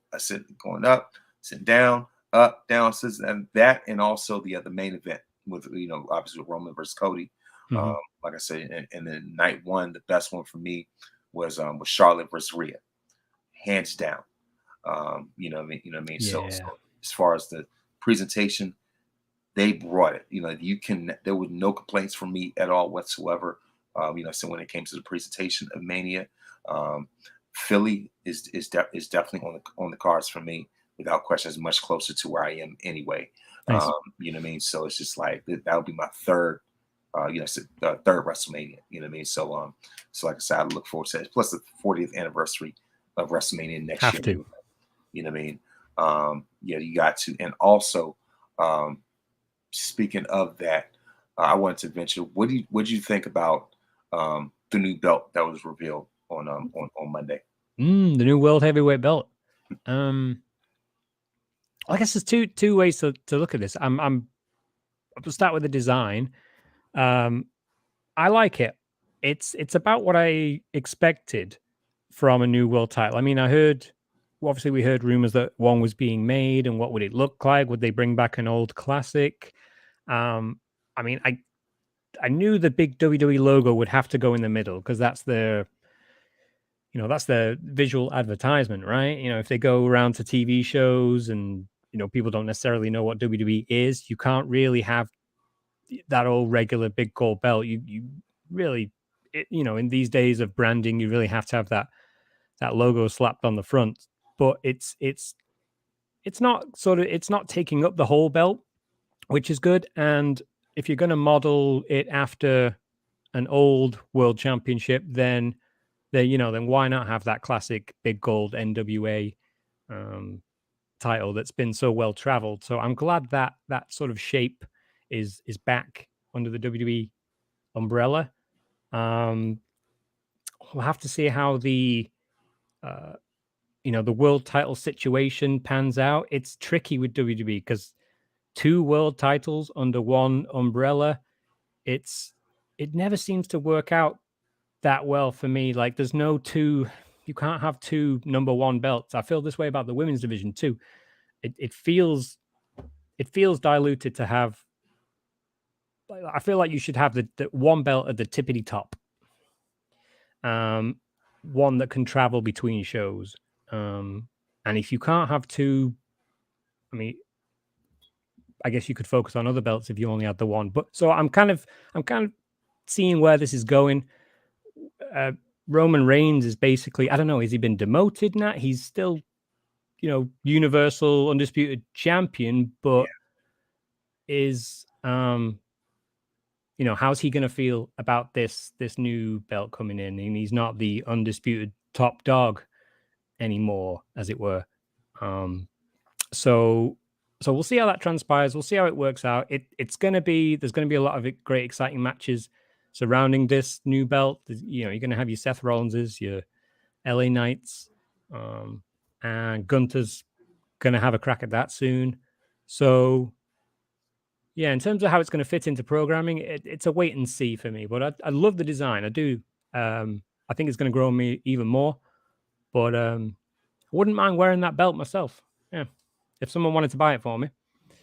up, sitting down, up, down, and that, and also the main event with obviously with Roman versus Cody. Hmm. Like I said, and then night one, the best one for me was Charlotte versus Rhea, hands down. You know what I mean? You know what I mean? So Yeah. as far as the presentation, they brought it. You know, there were no complaints from me at all whatsoever. So when it came to the presentation of Mania, um, Philly is definitely on the cards for me without question. It's much closer to where I am anyway. Nice. You know what I mean? So it's just like that would be my third. Third WrestleMania. You know what I mean? So like I said, I look forward to it. Plus the 40th anniversary of WrestleMania next Have year. to. You know what I mean? Yeah, you got to, and also. Speaking of that, I wanted to venture. What do you think about the new belt that was revealed on Monday? The new world heavyweight belt. Um, I guess there's two ways to look at this. I'll start with the design. Um, I like it. It's about what I expected from a new world title. I mean, obviously we heard rumors that one was being made, and what would it look like? Would they bring back an old classic? I mean, I knew the big WWE logo would have to go in the middle because that's the visual advertisement, right? If they go around to TV shows and people don't necessarily know what WWE is, you can't really have that old regular big gold belt. You really, in these days of branding, you really have to have that logo slapped on the front. But it's not taking up the whole belt, which is good. And if you're going to model it after an old world championship, then why not have that classic big gold NWA um, title that's been so well traveled? So I'm glad that that sort of shape is back under the WWE umbrella. Um, we'll have to see how uh, the world title situation pans out. It's tricky with WWE because two world titles under one umbrella, it's it never seems to work out that well for me. Like there's no two, you can't have two number one belts. I feel this way about the women's division too. It feels diluted to have. I feel like you should have the one belt at the tippity top, um, one that can travel between shows. And if you can't have two, I mean, I guess you could focus on other belts if you only had the one. But so I'm kind of seeing where this is going. Uh, Roman Reigns is basically, I don't know, has he been demoted now? He's still, universal undisputed champion, Yeah, but is how's he going to feel about this new belt coming in, and he's not the undisputed top dog anymore, as it were. So we'll see how that transpires. We'll see how it works out. There's going to be a lot of great, exciting matches surrounding this new belt. You're going to have your Seth Rollinses, your LA Knights, and Gunther's going to have a crack at that soon. So yeah, in terms of how it's going to fit into programming, it's a wait and see for me. But I love the design. I do. I think it's going to grow on me even more. But I wouldn't mind wearing that belt myself. Yeah, if someone wanted to buy it for me.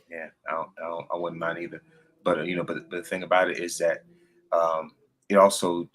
Yeah, I wouldn't mind either. But but the thing about it is that um, it also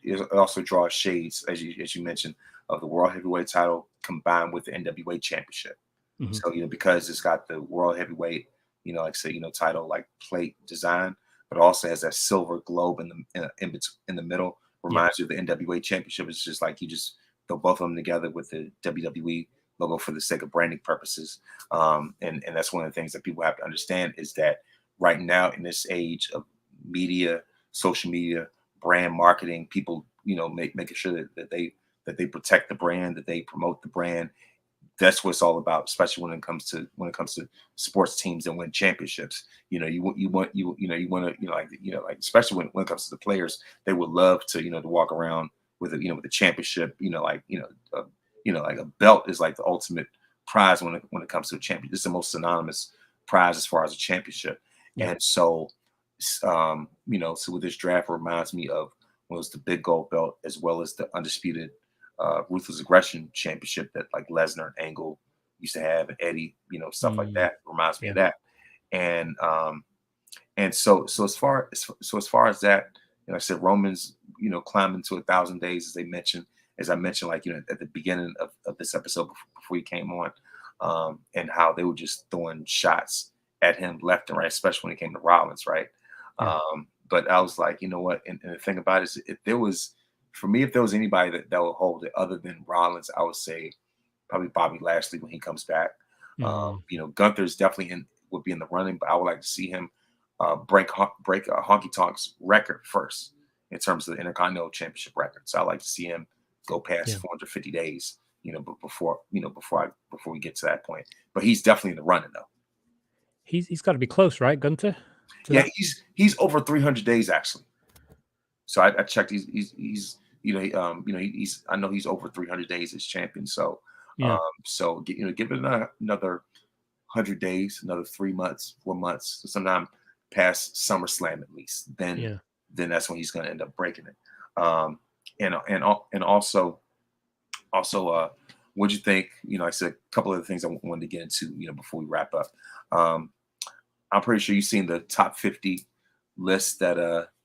draws shades, as you mentioned, of the world heavyweight title combined with the NWA championship. Mm-hmm. So because it's got the world heavyweight, like say title like plate design, but also has that silver globe in the middle, reminds you of the NWA championship. It's just like you just throw both of them together with the WWE logo for the sake of branding purposes. And that's one of the things that people have to understand is that right now in this age of media, social media, brand marketing, people making sure that they protect the brand, that they promote the brand. That's what it's all about, especially when it comes to sports teams and win championships. Like especially when it comes to the players, they would love to walk around with a championship. Like a belt is like the ultimate prize when it comes to a champion. It's the most synonymous prize as far as a championship. Yeah. And so, so with this draft, it reminds me of when it was the big gold belt as well as the undisputed Ruthless Aggression Championship that like Lesnar and Angle used to have, and Eddie, stuff like that. Reminds me of that. And so as far as that, I said Roman's, climbing to 1,000 days, as I mentioned, like at the beginning of this episode before he came on, and how they were just throwing shots at him left and right, especially when it came to Rollins, right? Yeah. But I was like, you know what? And the thing about it is, if there was anybody that would hold it other than Rollins, I would say probably Bobby Lashley when he comes back. Gunther's definitely would be in the running, but I would like to see him break Honky Tonk's record first in terms of the Intercontinental Championship record. So I like to see him go past 450 days, before we get to that point. But he's definitely in the running though. He's got to be close, right, Gunther? Yeah, he's over 300 days actually. So I checked. He's I know he's over 300 days as champion. So give it another 100 days, another 3 months, 4 months, sometime past SummerSlam at least. Then that's when he's going to end up breaking it. And also, what'd you think? I said a couple of the things I wanted to get into, before we wrap up. I'm pretty sure you've seen the top 50 list that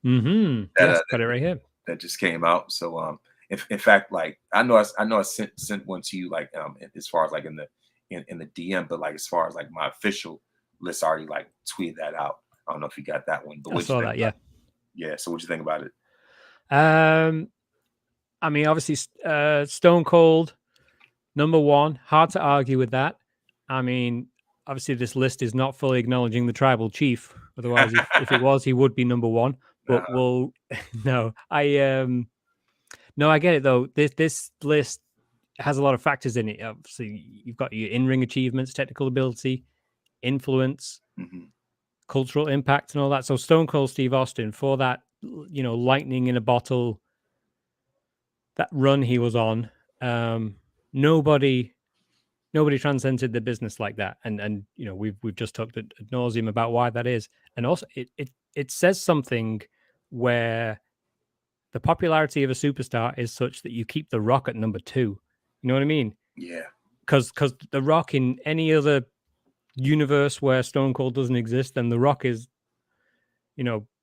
yes, got it right here. That just came out. So in fact, like I know I sent one to you, like as far as like in the DM, but like as far as like my official list, I already like tweeted that out. I don't know if you got that one, but I saw that. Yeah. So what'd you think about it? I mean, obviously, Stone Cold, number one. Hard to argue with that. I mean, obviously, this list is not fully acknowledging the tribal chief. Otherwise, if it was, he would be number one. But no, I get it though. This list has a lot of factors in it. Obviously, you've got your in-ring achievements, technical ability, influence, cultural impact, and all that. So Stone Cold Steve Austin, for that, lightning in a bottle, that run he was on, nobody transcended the business like that. And we've just talked ad nauseum about why that is. And also it says something where the popularity of a superstar is such that you keep The Rock at number 2. You know what I mean? Yeah. Because The Rock, in any other universe where Stone Cold doesn't exist, then The Rock is,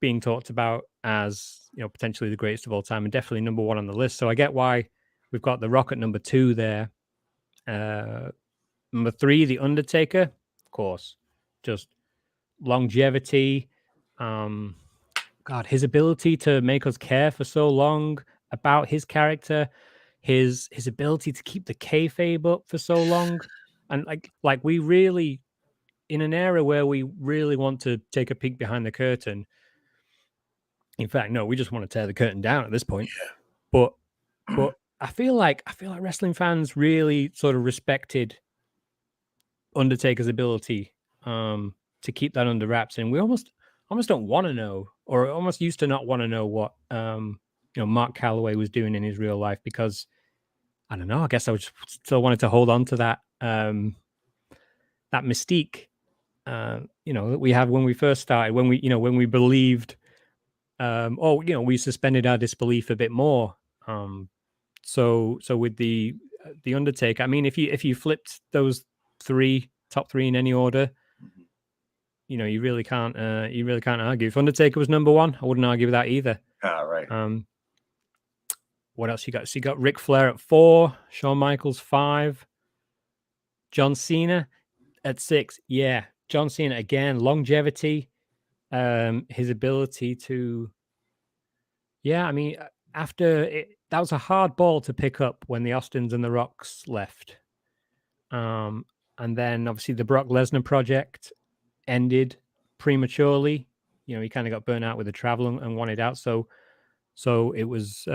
being talked about as, potentially the greatest of all time and definitely number 1 on the list. So I get why we've got The Rock at number 2 there. Number 3, The Undertaker, of course, just longevity. God, his ability to make us care for so long about his character, his ability to keep the kayfabe up for so long, and like we really, in an era where we really want to take a peek behind the curtain, In fact, no, we just want to tear the curtain down at this point. Yeah. But I feel like wrestling fans really sort of respected Undertaker's ability to keep that under wraps, and we almost don't want to know, or almost used to not want to know what Mark Calloway was doing in his real life, because I don't know. I guess I was still wanted to hold on to that that mystique, that we had when we first started, when we believed. We suspended our disbelief a bit more. So with the Undertaker, I mean, if you flipped those top three in any order, Mhm. you really can't argue. If Undertaker was number one, I wouldn't argue with that either. Right. What else you got? So you got Ric Flair at 4, Shawn Michaels 5, John Cena at 6. Yeah, John Cena again, longevity, his ability to. Yeah, I mean, that was a hard ball to pick up when the Austins and the Rocks left. And then obviously the Brock Lesnar project ended prematurely. He kind of got burnt out with the travel and wanted out. So it was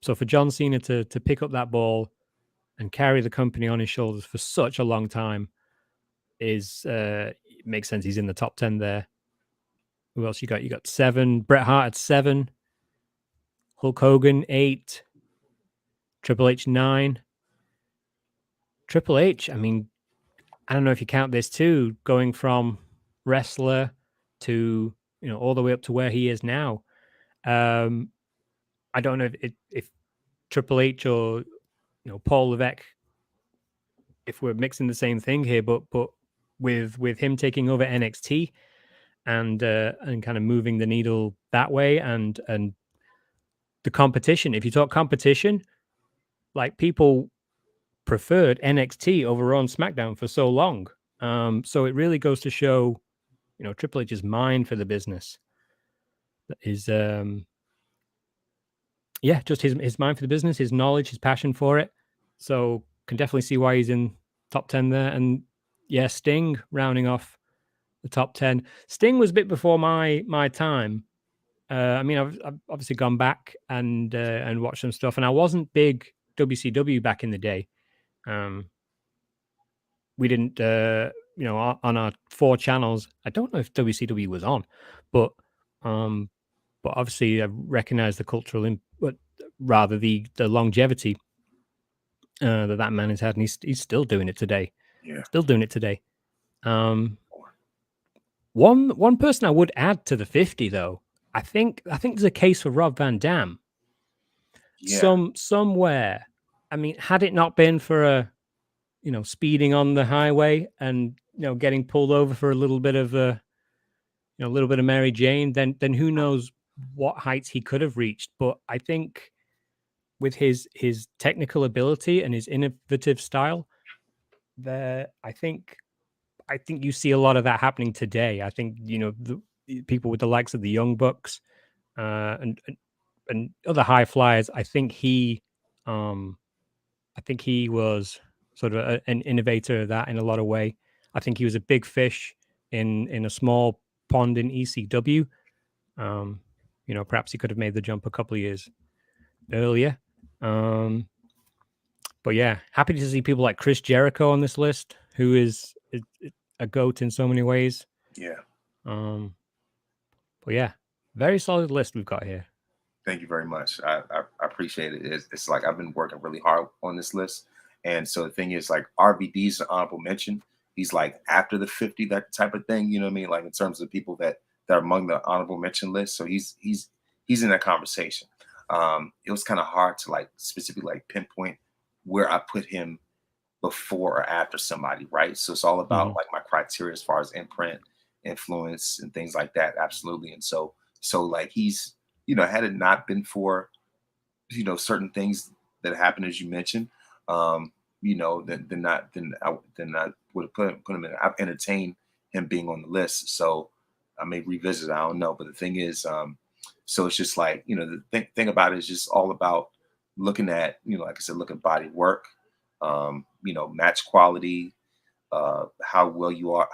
so for John Cena to pick up that ball and carry the company on his shoulders for such a long time is makes sense. He's in the top 10 there. Who else you got? You got 7, Bret Hart at 7, Hulk Hogan 8, Triple H 9. Triple H, I mean, I don't know if you count this too, going from wrestler to all the way up to where he is now. I don't know if Triple H or Paul Levesque, if we're mixing the same thing here, but with him taking over NXT and kind of moving the needle that way, and the competition. If you talk competition, like, people preferred NXT over Raw and SmackDown for so long. So it really goes to show, Triple H's mind for the business. Is just his mind for the business, his knowledge, his passion for it. So can definitely see why he's in top 10 there. And yeah, Sting rounding off the top 10. Sting was a bit before my time. I mean, I've obviously gone back and watched some stuff, and I wasn't big WCW back in the day. We didn't, on our 4 channels. I don't know if WCW was on, but obviously I recognize the cultural, but rather the longevity that man has had, and he's still doing it today. Yeah. Still doing it today. One person I would add to the 50 though. I think there's a case for Rob Van Dam. Yeah. Somewhere. I mean, had it not been for speeding on the highway and getting pulled over for a little bit of Mary Jane, then who knows what heights he could have reached. But I think with his technical ability and his innovative style, I think you see a lot of that happening today. I think the people with the likes of the Young Bucks and other high flyers. I think he was sort of an innovator of that in a lot of way. I think he was a big fish in a small pond in ECW. Perhaps he could have made the jump a couple of years earlier. But yeah, happy to see people like Chris Jericho on this list, who is a GOAT in so many ways. Yeah. But yeah, very solid list we've got here. Thank you very much. I appreciate it. It's like I've been working really hard on this list. And so the thing is, like, RVD's an honorable mention. He's like after the 50, that type of thing. You know what I mean? Like in terms of people that are among the honorable mention list. So he's in that conversation. It was kind of hard to like specifically like pinpoint where I put him before or after somebody, right? So it's all about like my criteria as far as imprint, influence, and things like that. Absolutely. And so like he's, had it not been for, certain things that happened as you mentioned, then I would have put him in. I've entertained him being on the list. So I may revisit it, I don't know. But the thing is, so it's just like, the thing about it is just all about looking at, like I said, look at body work, match quality, how well you work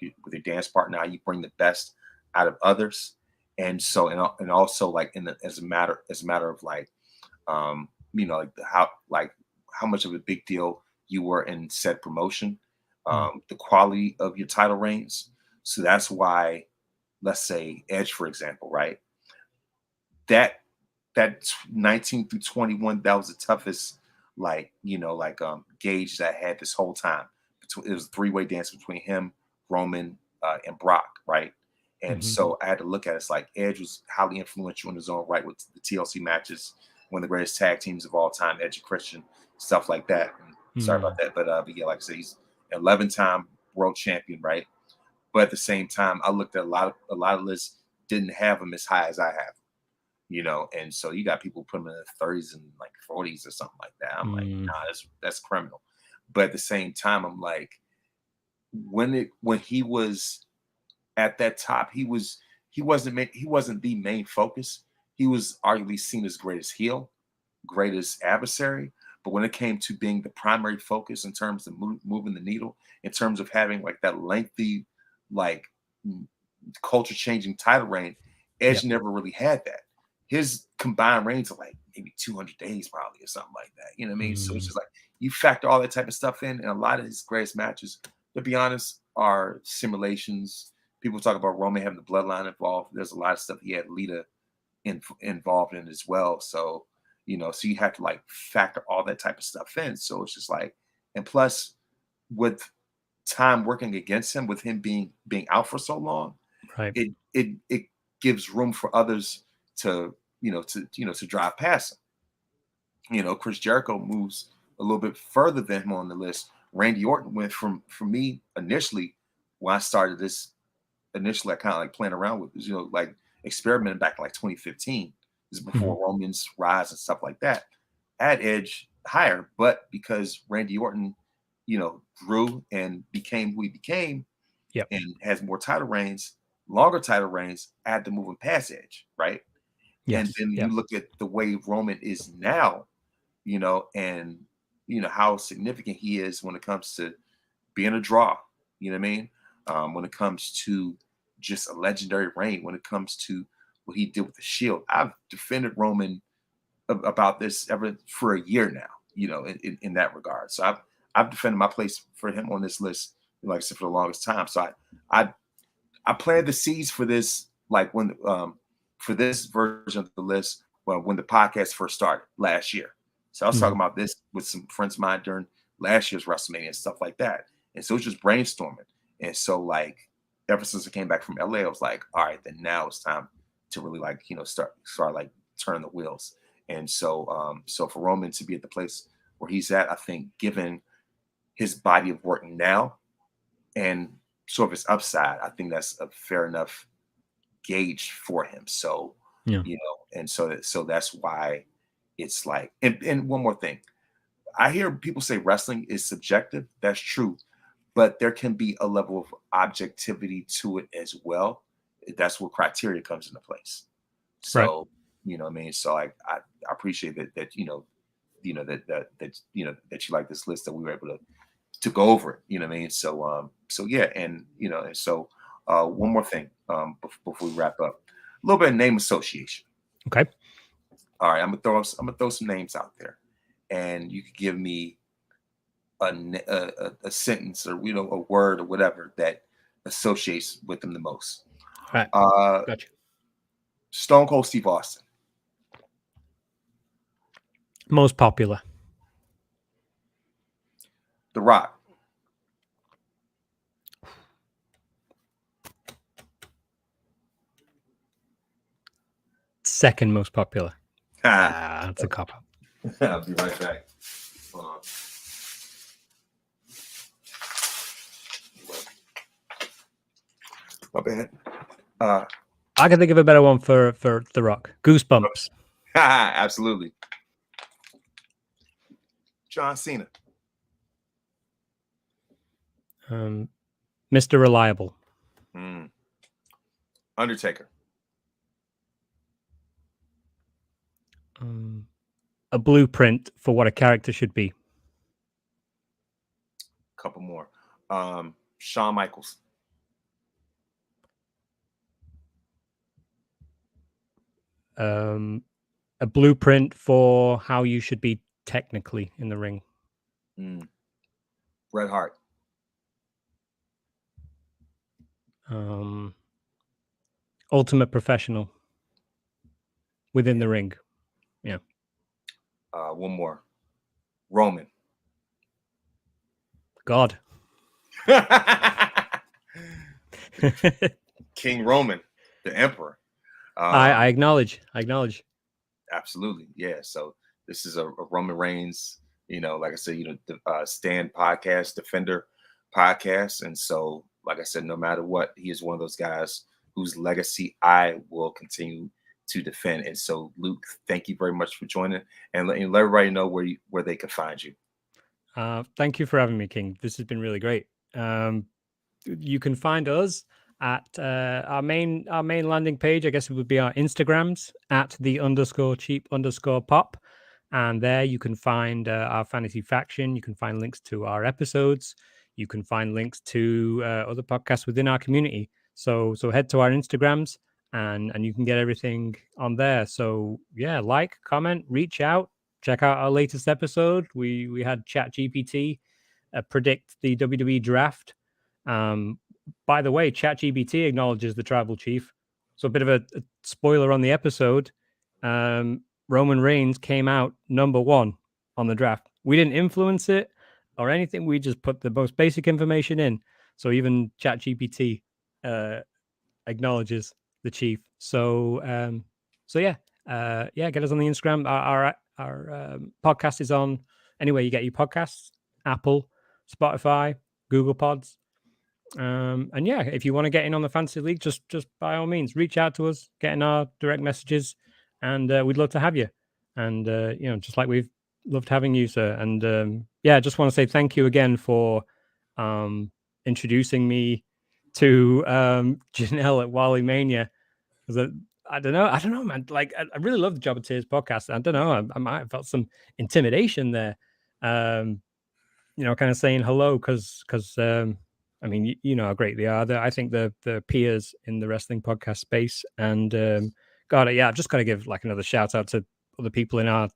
with your dance partner, how you bring the best out of others. And so and also like as a matter of like like how much of a big deal you were in said promotion, Mm. the quality of your title reigns. So that's why, let's say Edge, for example, right? That that 19 through 21, that was the toughest, gauge that I had this whole time. It was a three-way dance between him, Roman, and Brock, right? And Hmm. so I had to look at it. It's like Edge was highly influential in his own right with the TLC matches, one of the greatest tag teams of all time, Edge and Christian, stuff like that. And sorry about Mm. that, but yeah, like I said, he's 11-time world champion, right? But at the same time, I looked at a lot of lists didn't have him as high as I have, and so you got people putting in the 30s and like 40s or something like that. I'm like, Mm. nah, that's criminal. But at the same time, I'm like, when he was at that top, he wasn't the main focus. He was arguably seen as greatest heel, greatest adversary. But when it came to being the primary focus in terms of moving the needle, in terms of having like that lengthy, like culture changing title reign, Edge Yep. never really had that. His combined reigns are like maybe 200 days, probably, or something like that. You know what I mean? So it's Mm. just like you factor all that type of stuff in, and a lot of his greatest matches, to be honest, are simulations. People talk about Roman having the bloodline involved. There's a lot of stuff he had Lita involved in as well. So, so you have to like factor all that type of stuff in. So it's just like, and plus, with time working against him, with him being out for so long, Right. it gives room for others to to drive past him. Chris Jericho moves a little bit further than him on the list. Randy Orton went from, for me initially, when I started this initially, I kind of like playing around with, like experimenting back in like 2015. This is Hmm. before Roman's rise and stuff like that. At Edge higher, but because Randy Orton, grew and became who he became Yep. and has more title reigns, longer title reigns, I had to move him past Edge, right? And Yes. then Yeah. you look at the way Roman is now, and how significant he is when it comes to being a draw. You know what I mean? When it comes to just a legendary reign, when it comes to what he did with the Shield, I've defended Roman about this ever for a year now. In that regard. So I've defended my place for him on this list, like I said, for the longest time. So I I planted the seeds for this, like when for this version of the list, well, when the podcast first started last year. So I was Hmm. talking about this with some friends of mine during last year's WrestleMania and stuff like that. And so it was just brainstorming. And so like ever since I came back from LA, I was like, all right, then now it's time to really like, start like turn the wheels. And so for Roman to be at the place where he's at, I think given his body of work now and sort of his upside, I think that's a fair enough gauge for him. So, Yeah. and so that's why it's like, and one more thing. I hear people say wrestling is subjective. That's true, but there can be a level of objectivity to it as well. That's where criteria comes into place. Right. So, what I mean? So I appreciate that that you like this list that we were able to go over it. You know what I mean? So yeah, and so one more thing before we wrap up, a little bit of name association. Okay. All right, I'm gonna throw some names out there, and you could give me a sentence or a word or whatever that associates with them the most. All right. Uh, Gotcha. Stone Cold Steve Austin, Most popular. The Rock, Second most popular. I'll That's a cop out. be right back. My bad. Uh, I can think of a better one for The Rock. Goosebumps. absolutely. John Cena, Mr. Reliable. mm. Undertaker, A blueprint for what a character should be. couple more. Shawn Michaels, a blueprint for how you should be technically in the ring? Bret Hart. Ultimate professional within the ring. Yeah. One more. Roman. God. King Roman, the emperor. I acknowledge. Absolutely. Yeah. So this is a Roman Reigns, like I said, the Stand podcast, Defender podcast. And so, like I said, no matter what, he is one of those guys whose legacy I will continue to defend. And so, Luke, thank you very much for joining, and let everybody know where they can find you. Thank you for having me, King. This has been really great. You can find us at our main landing page. I guess it would be our Instagrams at _cheap_pop. And there you can find our fantasy faction. You can find links to our episodes. You can find links to other podcasts within our community. So head to our Instagrams and you can get everything on there. So yeah, like, comment, reach out, check out our latest episode. We had ChatGPT predict the WWE draft. By the way, ChatGPT acknowledges the tribal chief. So a bit of a spoiler on the episode. Roman Reigns came out number 1 on the draft. We didn't influence it or anything. We just put the most basic information in. So even ChatGPT acknowledges the chief. So yeah, get us on the Instagram. Our podcast is on anywhere you get your podcasts: Apple, Spotify, Google Pods. And yeah, if you want to get in on the fantasy league, just by all means, reach out to us, get in our direct messages, and we'd love to have you. And just like we've loved having you, sir. And I just want to say thank you again for introducing me to Janelle at Wally Mania. Because I don't know, man. Like I really love the Job of Tears podcast. I don't know, I might have felt some intimidation there. Kind of saying hello because I mean, you know how great they are. I think the peers in the wrestling podcast space, and I've just got to give like another shout out to other people in our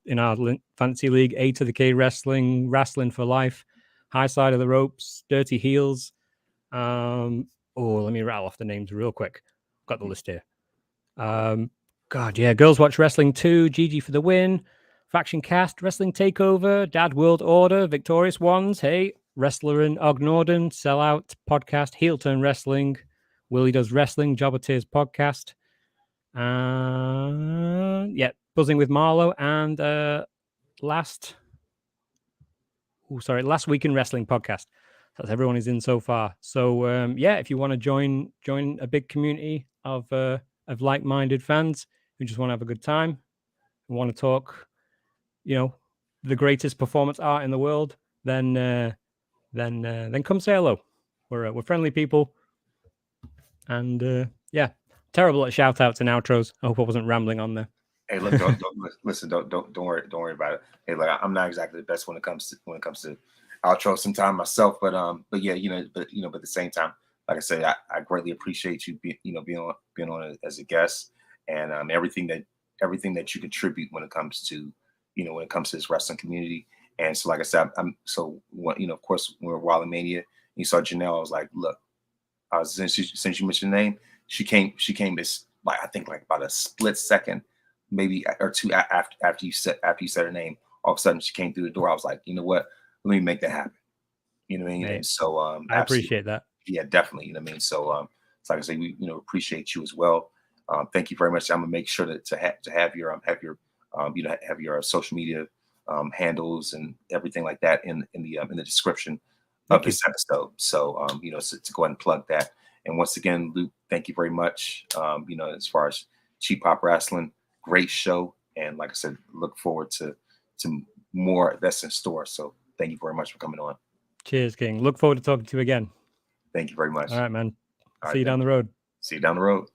fantasy league: A to the K Wrestling, Rasslin for Life, High Side of the Ropes, Dirty Heels. Let me rattle off the names real quick. Got the list here. Girls Watch Wrestling 2, Gigi for the Win, Faction Cast, Wrestling Takeover, Dad World Order, Victorious Ones, hey, Wrestler and Og Norden, Sellout Podcast, Heel Turn Wrestling, Willie Does Wrestling, Jobber Tears Podcast, Buzzing with Marlowe, and Last Week in Wrestling Podcast. That's everyone is in so far. So if you want to join a big community of like-minded fans who just want to have a good time, who want to talk, the greatest performance art in the world, then come say hello. We're friendly people, and terrible at shout outs and outros. I hope I wasn't rambling on there. Hey, look, don't listen. Don't worry about it. Hey, like I'm not exactly the best when it comes to outro sometimes myself, but at the same time, like I said, I greatly appreciate you being on as a guest, and everything that you contribute when it comes to this wrestling community. And so, like I said, of course, when we were Wally Mania, you saw Janelle. I was like, look, since you mentioned the name, she came as like I think like about a split second, maybe or two after you said her name. All of a sudden, she came through the door. I was like, you know what? Let me make that happen. You know what I mean? And so I appreciate that. Yeah, definitely. You know what I mean? So like I say, we appreciate you as well. Thank you very much. I'm gonna make sure to have your social media handles and everything like that in the description of this episode. So to go ahead and plug that. And once again, Luke, thank you very much. As far as Cheap Pop Rasslin, great show. And like I said, look forward to more that's in store. So thank you very much for coming on. Cheers, King. Look forward to talking to you again. Thank you very much. All right, man. See you down the road. See you down the road.